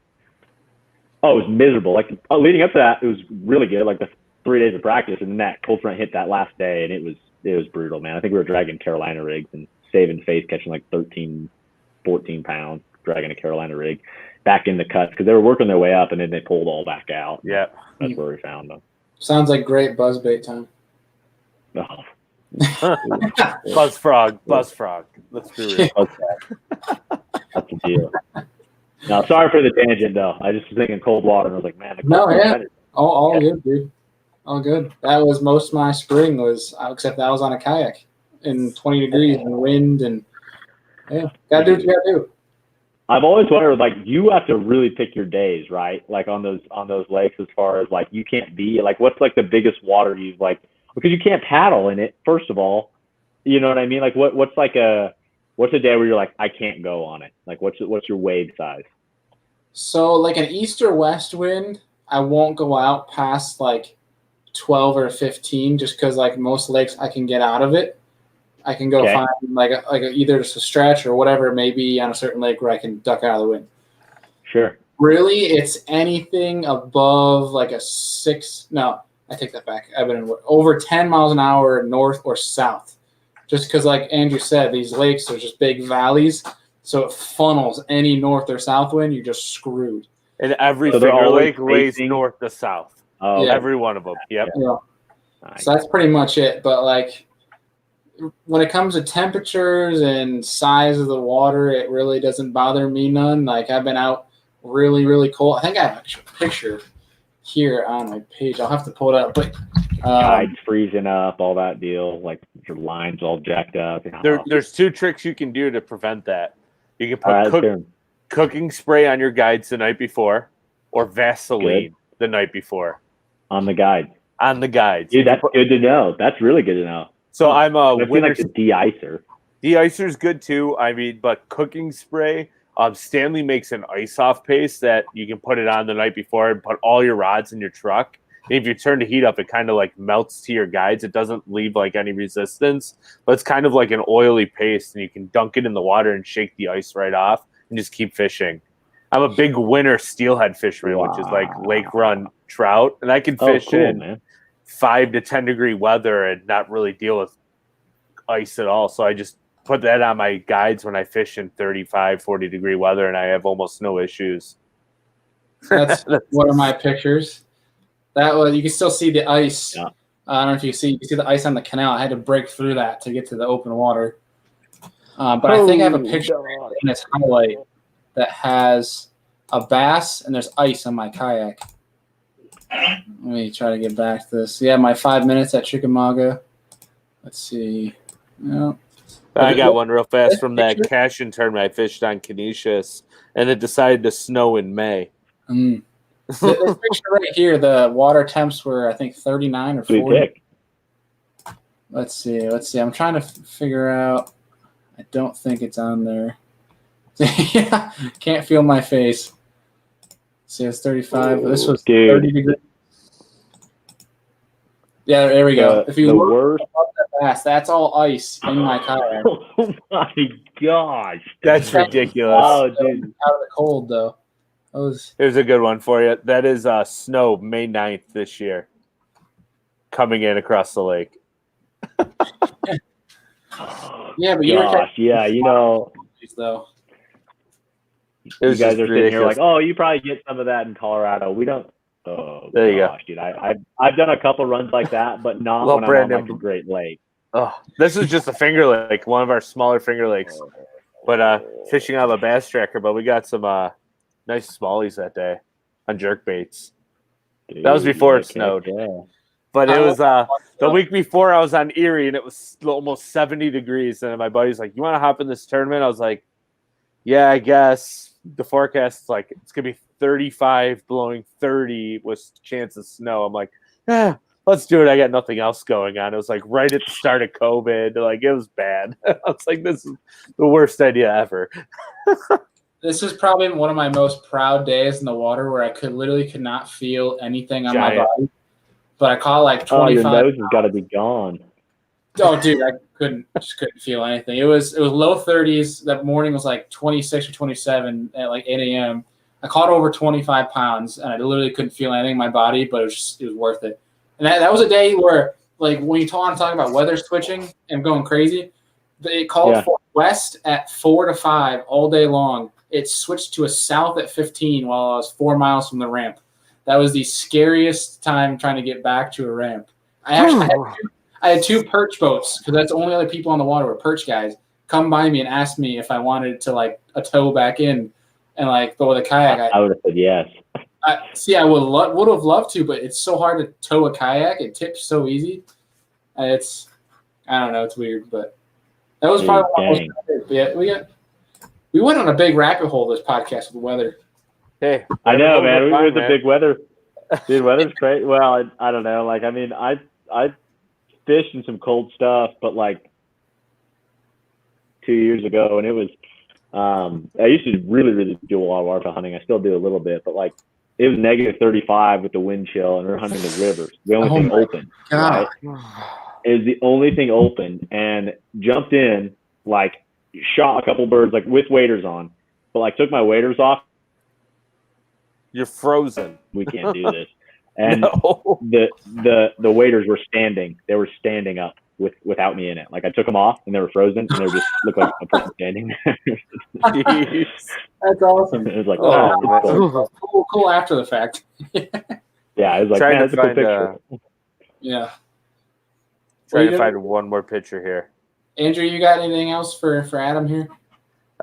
Oh, it was miserable. Like leading up to that, it was really good. Like the 3 days of practice, and then that cold front hit that last day, and it was brutal, man. I think we were dragging Carolina rigs and saving face, catching like 13 14 pounds, dragging a Carolina rig back in the cuts because they were working their way up and then they pulled all back out. Yeah. That's where we found them. Sounds like great buzzbait time. Oh. Buzz frog. Let's be real. Okay. That's the deal. No, sorry for the tangent though. I just was thinking cold water and I was like, man, all good, dude. All good. That was most of my spring except that I was on a kayak in 20 degrees and wind and gotta do what you gotta do. I've always wondered, like, you have to really pick your days, right? Like on those lakes, as far as like you can't be like, what's like the biggest water you've like, because you can't paddle in it. First of all, you know what I mean? Like, what's a day where you're like, I can't go on it? Like, what's your wave size? So like an east or west wind, I won't go out past like 12 or 15, just because like most lakes I can get out of it. I can go find like either just a stretch or whatever it may be on a certain lake where I can duck out of the wind. Sure. Really, it's anything above like a 6. No, I take that back. I've been over 10 miles an hour north or south. Just because, like Andrew said, these lakes are just big valleys, so it funnels any north or south wind. You're just screwed. And every Finger Lake lays north to south. Oh, yeah. Every one of them. Yep. Yeah. Nice. So that's pretty much it. But like, when it comes to temperatures and size of the water, it really doesn't bother me none. Like, I've been out really, really cold. I think I have a picture here on my page. I'll have to pull it up. But tides freezing up, all that deal. Like your lines all jacked up. There's 2 tricks you can do to prevent that. You can put cooking spray on your guides the night before, or Vaseline the night before. On the guides. Dude, that's good to know. That's really good to know. So I'm a winter. Like the de-icer. De-icer's good too. I mean, but cooking spray. Stanley makes an ice-off paste that you can put it on the night before and put all your rods in your truck. And if you turn the heat up, it kind of like melts to your guides. It doesn't leave like any resistance, but it's kind of like an oily paste, and you can dunk it in the water and shake the ice right off and just keep fishing. I'm a big winter steelhead fisherman, which is like lake run trout, and I can fish in 5 to 10 degree weather and not really deal with ice at all. So I just put that on my guides when I fish in 35, 40 degree weather, and I have almost no issues. That's one of my pictures. That was, you can still see the ice. Yeah. I don't know if you can see the ice on the canal. I had to break through that to get to the open water. But I think I have a picture in this highlight that has a bass and there's ice on my kayak. Let me try to get back to this. Yeah, my 5 minutes at Chickamauga. Let's see. No. I got one real fast from that Cashin tournament I fished on Canisius, and it decided to snow in May. This picture right here, the water temps were, I think, 39 or 40. Let's see. I'm trying to figure out. I don't think it's on there. Yeah, can't feel my face. See, it's 35. This was 30 degrees. Yeah, there we go. If you look up that bass, that's all ice in my kayak. Oh my gosh, that's ridiculous. Oh, dude. Out of the cold though. Here's a good one for you. That is snow May 9th this year, coming in across the lake. Yeah, but yeah, you know, though. You guys are sitting here like, oh, you probably get some of that in Colorado. We don't. Oh, there you go, dude. I've done a couple runs like that, but not when I'm on like a Great Lake. Oh, this is just a Finger Lake, one of our smaller Finger Lakes, but fishing out of a bass tracker. But we got some nice smallies that day on jerk baits. Dude, that was before it snowed. Yeah. But it was the week before I was on Erie, and it was almost 70 degrees. And my buddy's like, "You want to hop in this tournament?" I was like, "Yeah, I guess." The forecast is like it's gonna be 35, blowing 30 with chance of snow. I'm like, let's do it. I got nothing else going on. It was like right at the start of COVID. Like it was bad. I was like, this is the worst idea ever. This is probably one of my most proud days in the water where I could not feel anything on my body. But I caught like 25. Oh, your nose has got to be gone. Oh, dude, I couldn't feel anything. It was low 30s. That morning was like 26 or 27 at like 8 a.m. I caught over 25 pounds, and I literally couldn't feel anything in my body, but it was worth it. And that was a day where, like, when you're talking about weather switching and going crazy, it called for west at 4 to 5 all day long. It switched to a south at 15 while I was 4 miles from the ramp. That was the scariest time trying to get back to a ramp. I had two perch boats because that's the only other people on the water were perch guys. Come by me and ask me if I wanted to like a tow back in and like go with a kayak. I would have said yes. I would have loved to, but it's so hard to tow a kayak. It tips so easy. I don't know. It's weird, but that was probably one of those. We went on a big rabbit hole this podcast with the weather. Hey, I know, man. We were the big weather. Dude, weather's great. Well, I don't know. Like, I mean, I fished in some cold stuff, but like 2 years ago, and it was. I used to really, really do a lot of waterfowl hunting. I still do a little bit, but like it was negative 35 with the wind chill, and we were hunting the rivers. The only thing open. Right? It was the only thing open, and jumped in, like shot a couple birds, like with waders on, but like took my waders off. You're frozen. We can't do this. And the waders were standing. They were standing up without me in it. Like I took them off and they were frozen, and they were just looked like a person standing there. That's awesome. It was like, cool after the fact. Yeah, it was like, man, that's a cool picture. Yeah. Trying to find one more picture here. Andrew, you got anything else for Adam here?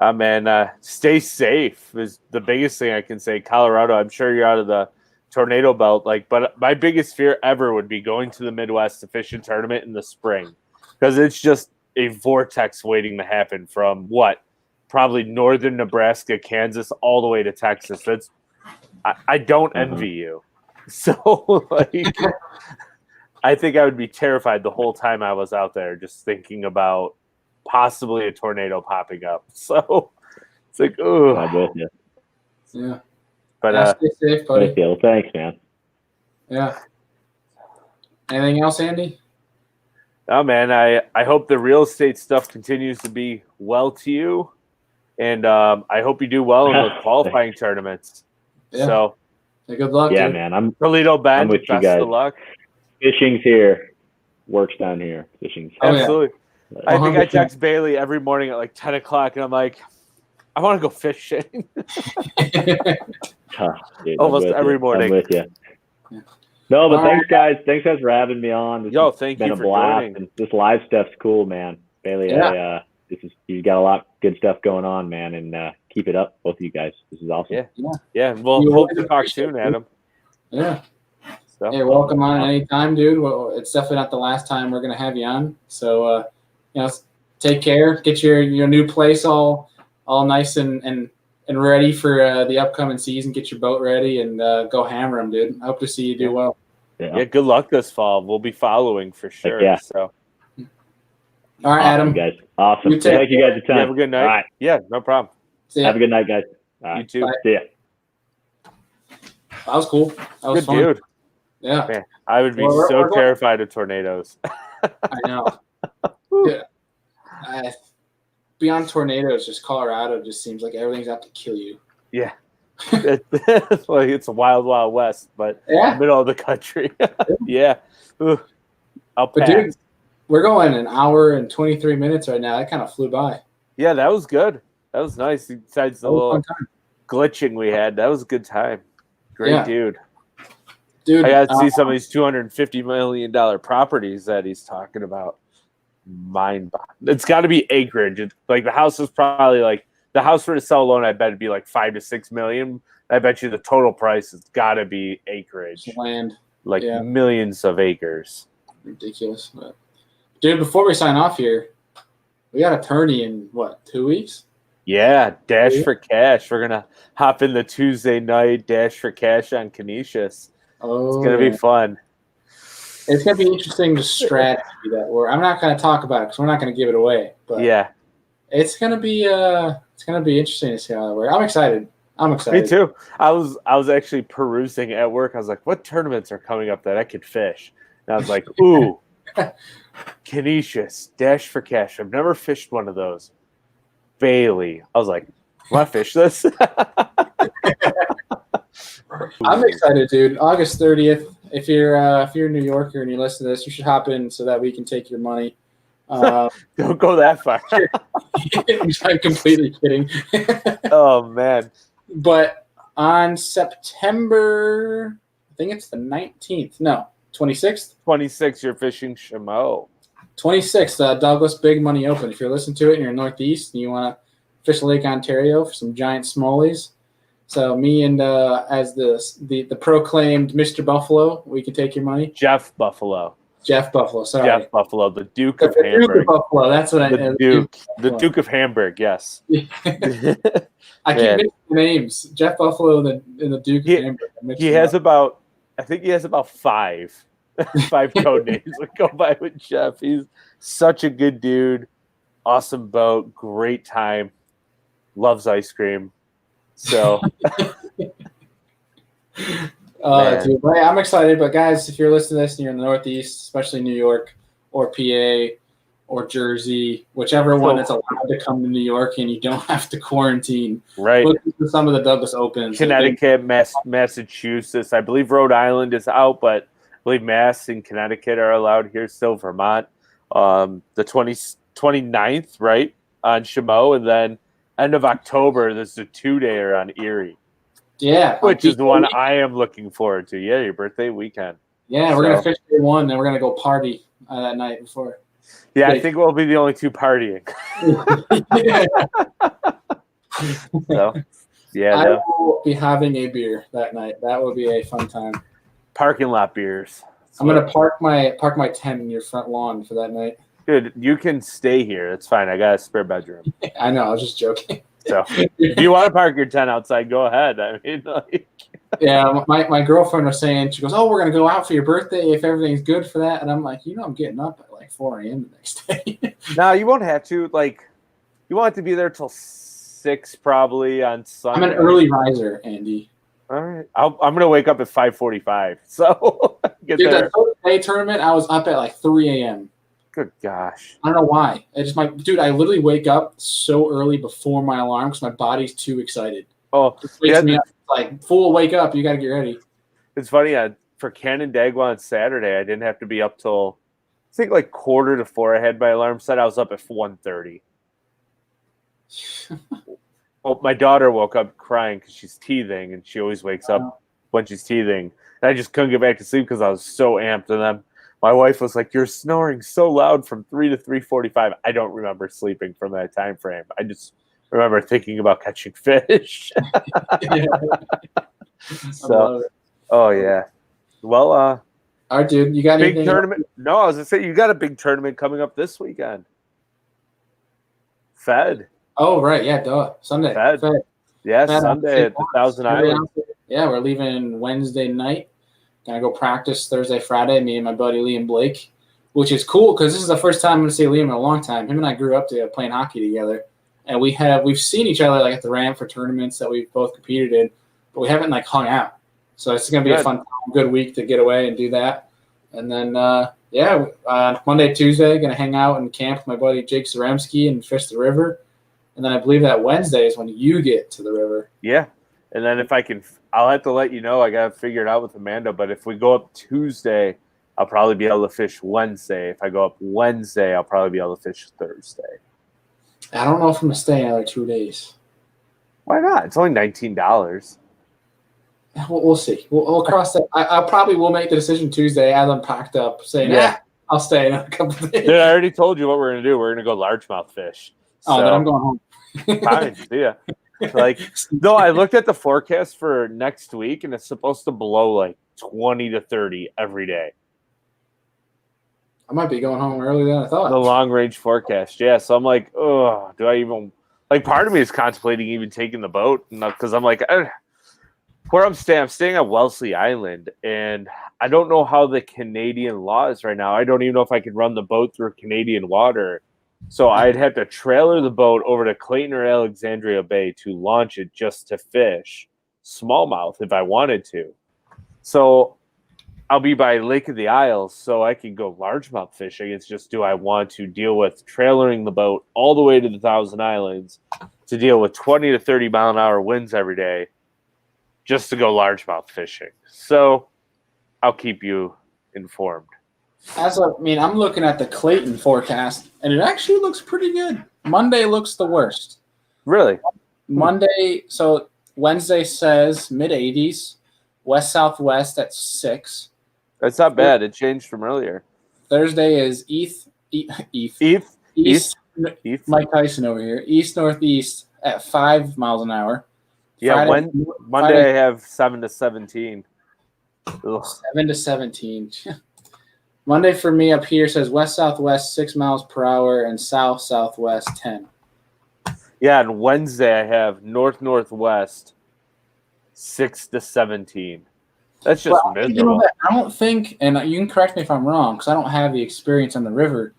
Man, stay safe is the biggest thing I can say. Colorado, I'm sure you're out of the tornado belt, but my biggest fear ever would be going to the Midwest to fish a tournament in the spring, because it's just a vortex waiting to happen from probably northern Nebraska, Kansas, all the way to Texas. I don't envy you. So like, I think I would be terrified the whole time I was out there, just thinking about possibly a tornado popping up. So it's like, oh, I'm with you. Yeah. But stay safe, buddy. Well, thanks, man. Yeah. Anything else, Andy? Oh man, I hope the real estate stuff continues to be well to you, and I hope you do well in the qualifying tournaments. Yeah. So, good luck. Yeah, dude. man. I'm Toledo Bend. I'm with you guys. Of luck. Fishing's here. Work's down here. Fishing's here. Absolutely. Yeah. I think I text Bailey every morning at like 10 o'clock, and I'm like, I want to go fishing. Dude, almost every morning. I'm with you. Yeah. No, but thanks, guys. Thanks, guys, for having me on. Thank you for been a blast. joining. And this live stuff's cool, man. Bailey, you got a lot of good stuff going on, man, and keep it up, both of you guys. This is awesome. Yeah. We'll hope to talk soon, Adam. Yeah. So, hey, welcome on anytime, dude. Well, it's definitely not the last time we're gonna have you on. So, take care. Get your new place all nice and ready for the upcoming season. Get your boat ready and go hammer them, dude. I hope to see you do well. Yeah, good luck this fall. We'll be following for sure. Yeah. So. All right, Adam. Guys. Awesome. Thank you guys a ton. Have a good night. All right. Yeah, no problem. Have a good night, guys. All right. You too. Bye. See ya. That was cool. That was good fun. Dude. Yeah. Man, I would be so terrified of tornadoes. I know. Yeah. Beyond tornadoes, just Colorado just seems like everything's out to kill you. Yeah. It's like it's a wild, wild west, but middle of the country. Yeah. Ooh. I'll pass. But dude, we're going an hour and 23 minutes right now. That kind of flew by. Yeah, that was good. That was nice. Besides the little glitching we had, that was a good time. Great dude. Dude, I got to see some of these $250 million properties that he's talking about. Mind-boggling. It's got to be acreage. Like the house is probably like the house for the sell alone. I bet it'd be like $5 to $6 million. I bet you the total price has got to be acreage, land, like millions of acres. Ridiculous, dude. Before we sign off here, we got a tourney in 2 weeks? Yeah, Dash for Cash. We're gonna hop in the Tuesday night Dash for Cash on Canisius. Oh, it's gonna be fun. It's gonna be interesting to strategy that I'm not gonna talk about it because we're not gonna give it away. But it's gonna be interesting to see how that works. I'm excited. Me too. I was actually perusing at work. I was like, what tournaments are coming up that I could fish? And I was like, ooh, Canisius, Dash for Cash. I've never fished one of those. Bailey. I was like, want to fish this? I'm excited, dude. August 30th. If you're a New Yorker and you listen to this, you should hop in so that we can take your money. Don't go that far. I'm completely kidding. Oh, man. But on September, I think it's the 19th. No, 26th? 26th, you're fishing Chameau. 26th, Douglas Big Money Open. If you're listening to it and you're Northeast and you want to fish Lake Ontario for some giant smallies. So me and as the proclaimed Mr. Buffalo, we can take your money. Jeff Buffalo, sorry. Jeff Buffalo, the Duke of Hamburg. Duke of Buffalo, that's what the Duke of Hamburg, yes. I keep mixing the names. Jeff Buffalo and the Duke of Hamburg. I think he has about five code names that go by with Jeff. He's such a good dude. Awesome boat, great time. Loves ice cream. So dude, I'm excited. But guys, if you're listening to this and you're in the Northeast, especially New York or PA or Jersey, whichever one that's allowed to come to New York and you don't have to quarantine, right? Look at some of the Douglas Opens. Connecticut, Massachusetts. I believe Rhode Island is out, but I believe Mass and Connecticut are allowed here still. Vermont, the 29th, right, on Chameau, and then end of October, there's a 2-dayer on Erie. Yeah. Which is the one I am looking forward to. Yeah, your birthday weekend. Yeah, we're going to fish day one, then we're going to go party that night before. Yeah, I think we'll be the only two partying. So, yeah. I will be having a beer that night. That will be a fun time. Parking lot beers. I'm going to park my tent in your front lawn for that night. Dude, you can stay here. It's fine. I got a spare bedroom. I know. I was just joking. So, if you want to park your tent outside, go ahead. I mean, yeah, my girlfriend was saying, she goes, "Oh, we're going to go out for your birthday if everything's good for that." And I'm like, I'm getting up at like 4 a.m. the next day. No, you won't have to. Like, you won't have to be there till 6 probably on Sunday. I'm an early riser, Andy. All right. I'm going to wake up at 5:45. So, dude, that day tournament, I was up at like 3 a.m. Good gosh. I don't know why. I literally wake up so early before my alarm because my body's too excited. Oh, it wakes me up. Like, full wake up. You got to get ready. It's funny. For Canandaigua on Saturday, I didn't have to be up till, I think, like 3:45. I had my alarm set. I was up at 1:30. Well, my daughter woke up crying because she's teething, and she always wakes up when she's teething. And I just couldn't get back to sleep because I was so amped. And then my wife was like, "You're snoring so loud from 3 to 3:45." I don't remember sleeping from that time frame. I just remember thinking about catching fish. So, oh yeah. Well, all right, dude. You got big anything? Tournament? No, I was gonna say you got a big tournament coming up this weekend. Fed. Oh right, yeah, duh. Sunday. Fed. Yes, Fed Sunday at the Thousand Islands. Yeah, we're leaving Wednesday night. Gonna go practice Thursday, Friday. Me and my buddy Liam Blake, which is cool because this is the first time I'm gonna see Liam in a long time. Him and I grew up together playing hockey together, and we've seen each other like at the ramp for tournaments that we've both competed in, but we haven't like hung out. So it's gonna be a fun, good week to get away and do that. And then Monday, Tuesday, gonna hang out and camp with my buddy Jake Zaremski and fish the river. And then I believe that Wednesday is when you get to the river. Yeah. And then if I can, I'll have to let you know. I got to figure it out with Amanda. But if we go up Tuesday, I'll probably be able to fish Wednesday. If I go up Wednesday, I'll probably be able to fish Thursday. I don't know if I'm going to stay another 2 days. Why not? It's only $19. We'll see. We'll cross that. I probably will make the decision Tuesday as I'm packed up saying, I'll stay another couple of days. Dude, I already told you what we're going to do. We're going to go largemouth fish. Oh, then I'm going home. Fine. See ya. Like, no, I looked at the forecast for next week, and it's supposed to blow like 20 to 30 every day. I might be going home earlier than I thought. The long range forecast, yeah. So I'm like, oh, do I even like? Part of me is contemplating even taking the boat because I'm like, where I'm staying at Wellesley Island, and I don't know how the Canadian law is right now. I don't even know if I can run the boat through Canadian water. So I'd have to trailer the boat over to Clayton or Alexandria Bay to launch it just to fish smallmouth if I wanted to. So I'll be by Lake of the Isles, so I can go largemouth fishing. It's just, do I want to deal with trailering the boat all the way to the Thousand Islands to deal with 20 to 30 mile an hour winds every day just to go largemouth fishing? So I'll keep you informed. I'm looking at the Clayton forecast, and it actually looks pretty good. Monday looks the worst. Really? Monday, so Wednesday says mid-80s, west-southwest at 6. That's not bad. It changed from earlier. Thursday is East. Mike Tyson over here. East-northeast at 5 miles an hour. Yeah, Monday I have 7 to 17. Ugh. 7 to 17. Monday for me up here says west-southwest 6 miles per hour and south-southwest 10. Yeah, and Wednesday I have north-northwest 6 to 17. That's just miserable. I don't think, and you can correct me if I'm wrong, because I don't have the experience on the river.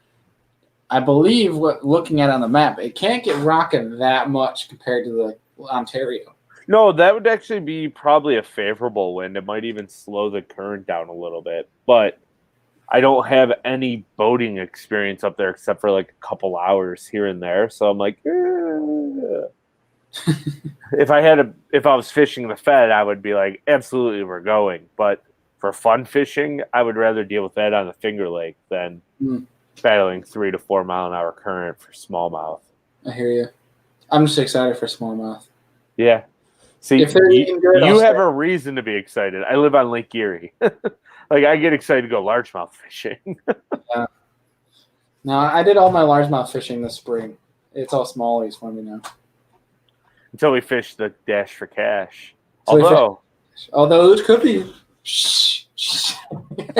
I believe, looking at it on the map, it can't get rocking that much compared to the Ontario. No, that would actually be probably a favorable wind. It might even slow the current down a little bit. But I don't have any boating experience up there except for like a couple hours here and there. So I'm like, if I was fishing the Fed, I would be like, absolutely, we're going. But for fun fishing, I would rather deal with that on the Finger Lake than battling 3 to 4 mile an hour current for smallmouth. I hear you. I'm just excited for smallmouth. Yeah. See, if they're eating good, you have a reason to be excited. I live on Lake Erie. Like, I get excited to go largemouth fishing. Yeah. No, I did all my largemouth fishing this spring. It's all smallies for me now. Until we fish the Dash for Cash. Although it could be.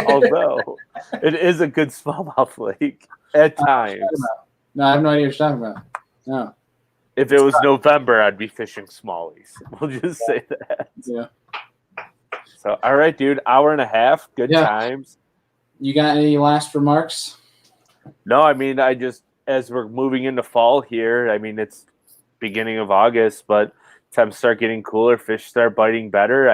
Although it is a good smallmouth lake at times. No, I have no idea what you're talking about. No. If it was November, I'd be fishing smallies. We'll just say that. Yeah. So, all right, dude. Hour and a half. Good times. You got any last remarks? No, I mean, as we're moving into fall here, I mean, it's beginning of August, but temps start getting cooler, fish start biting better.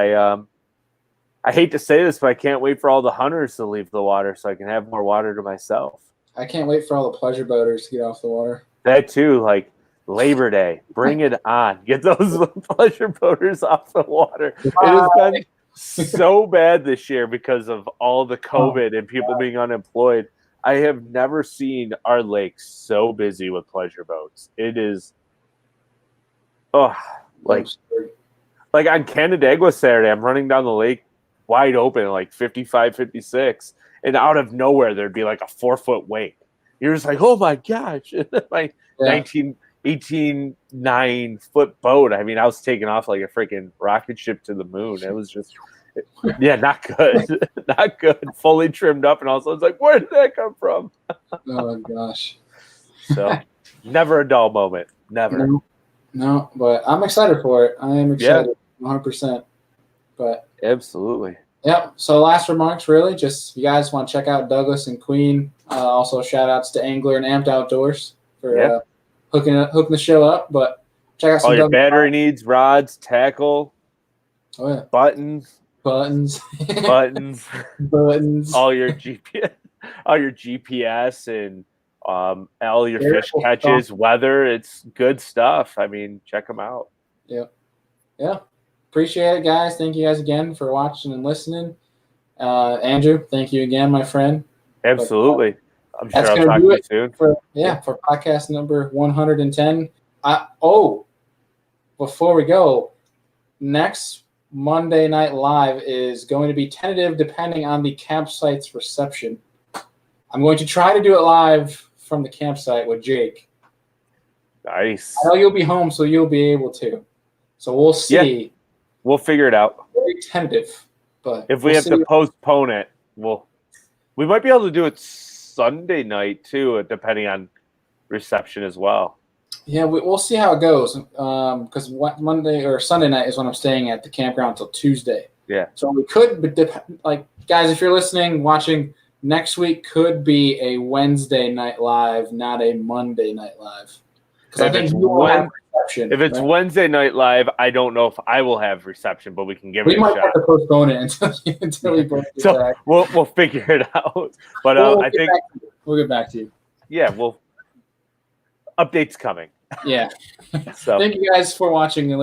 I hate to say this, but I can't wait for all the hunters to leave the water so I can have more water to myself. I can't wait for all the pleasure boaters to get off the water. That too, like Labor Day, bring it on. Get those pleasure boaters off the water. It has been so bad this year because of all the COVID and people being unemployed. I have never seen our lake so busy with pleasure boats. It is, like on Canandaigua Saturday, I'm running down the lake wide open, like 55, 56, and out of nowhere there'd be like a 4-foot wake. You're just like, oh my gosh, my 18, 9-foot boat. I mean, I was taking off like a freaking rocket ship to the moon. It was just, not good, not good. Fully trimmed up, and all of a sudden, it's like, where did that come from? Oh gosh. So, never a dull moment. Never. No, but I'm excited for it. I am excited, 100%. But absolutely. Yeah. So last remarks, really, just if you guys want to check out Douglas and Queen. Also, shout outs to Angler and Amped Outdoors for hooking the show up. But check out some all your battery needs, rods, tackle, buttons, all your GPS and all your fish catches, weather. It's good stuff. I mean, check them out. Yeah. Appreciate it, guys. Thank you guys again for watching and listening. Andrew, thank you again, my friend. Absolutely. I'm sure I'll talk to you soon. For podcast number 110. Before we go, next Monday Night Live is going to be tentative depending on the campsite's reception. I'm going to try to do it live from the campsite with Jake. Nice. I know you'll be home, so you'll be able to. So we'll see. Yeah. We'll figure it out. Very tentative, but if we have to postpone it, we might be able to do it Sunday night too, depending on reception as well. Yeah, we'll see how it goes. Because Monday or Sunday night is when I'm staying at the campground until Tuesday. Yeah. So we could, but guys, if you're listening, watching, next week could be a Wednesday night live, not a Monday night live. Because I think you will have reception. If it's Wednesday night live, I don't know if I will have reception, but we can give it a shot. We might have to postpone it until we both get back. We'll figure it out. But I think we'll get back to you. Yeah, updates coming. Yeah. So thank you guys for watching.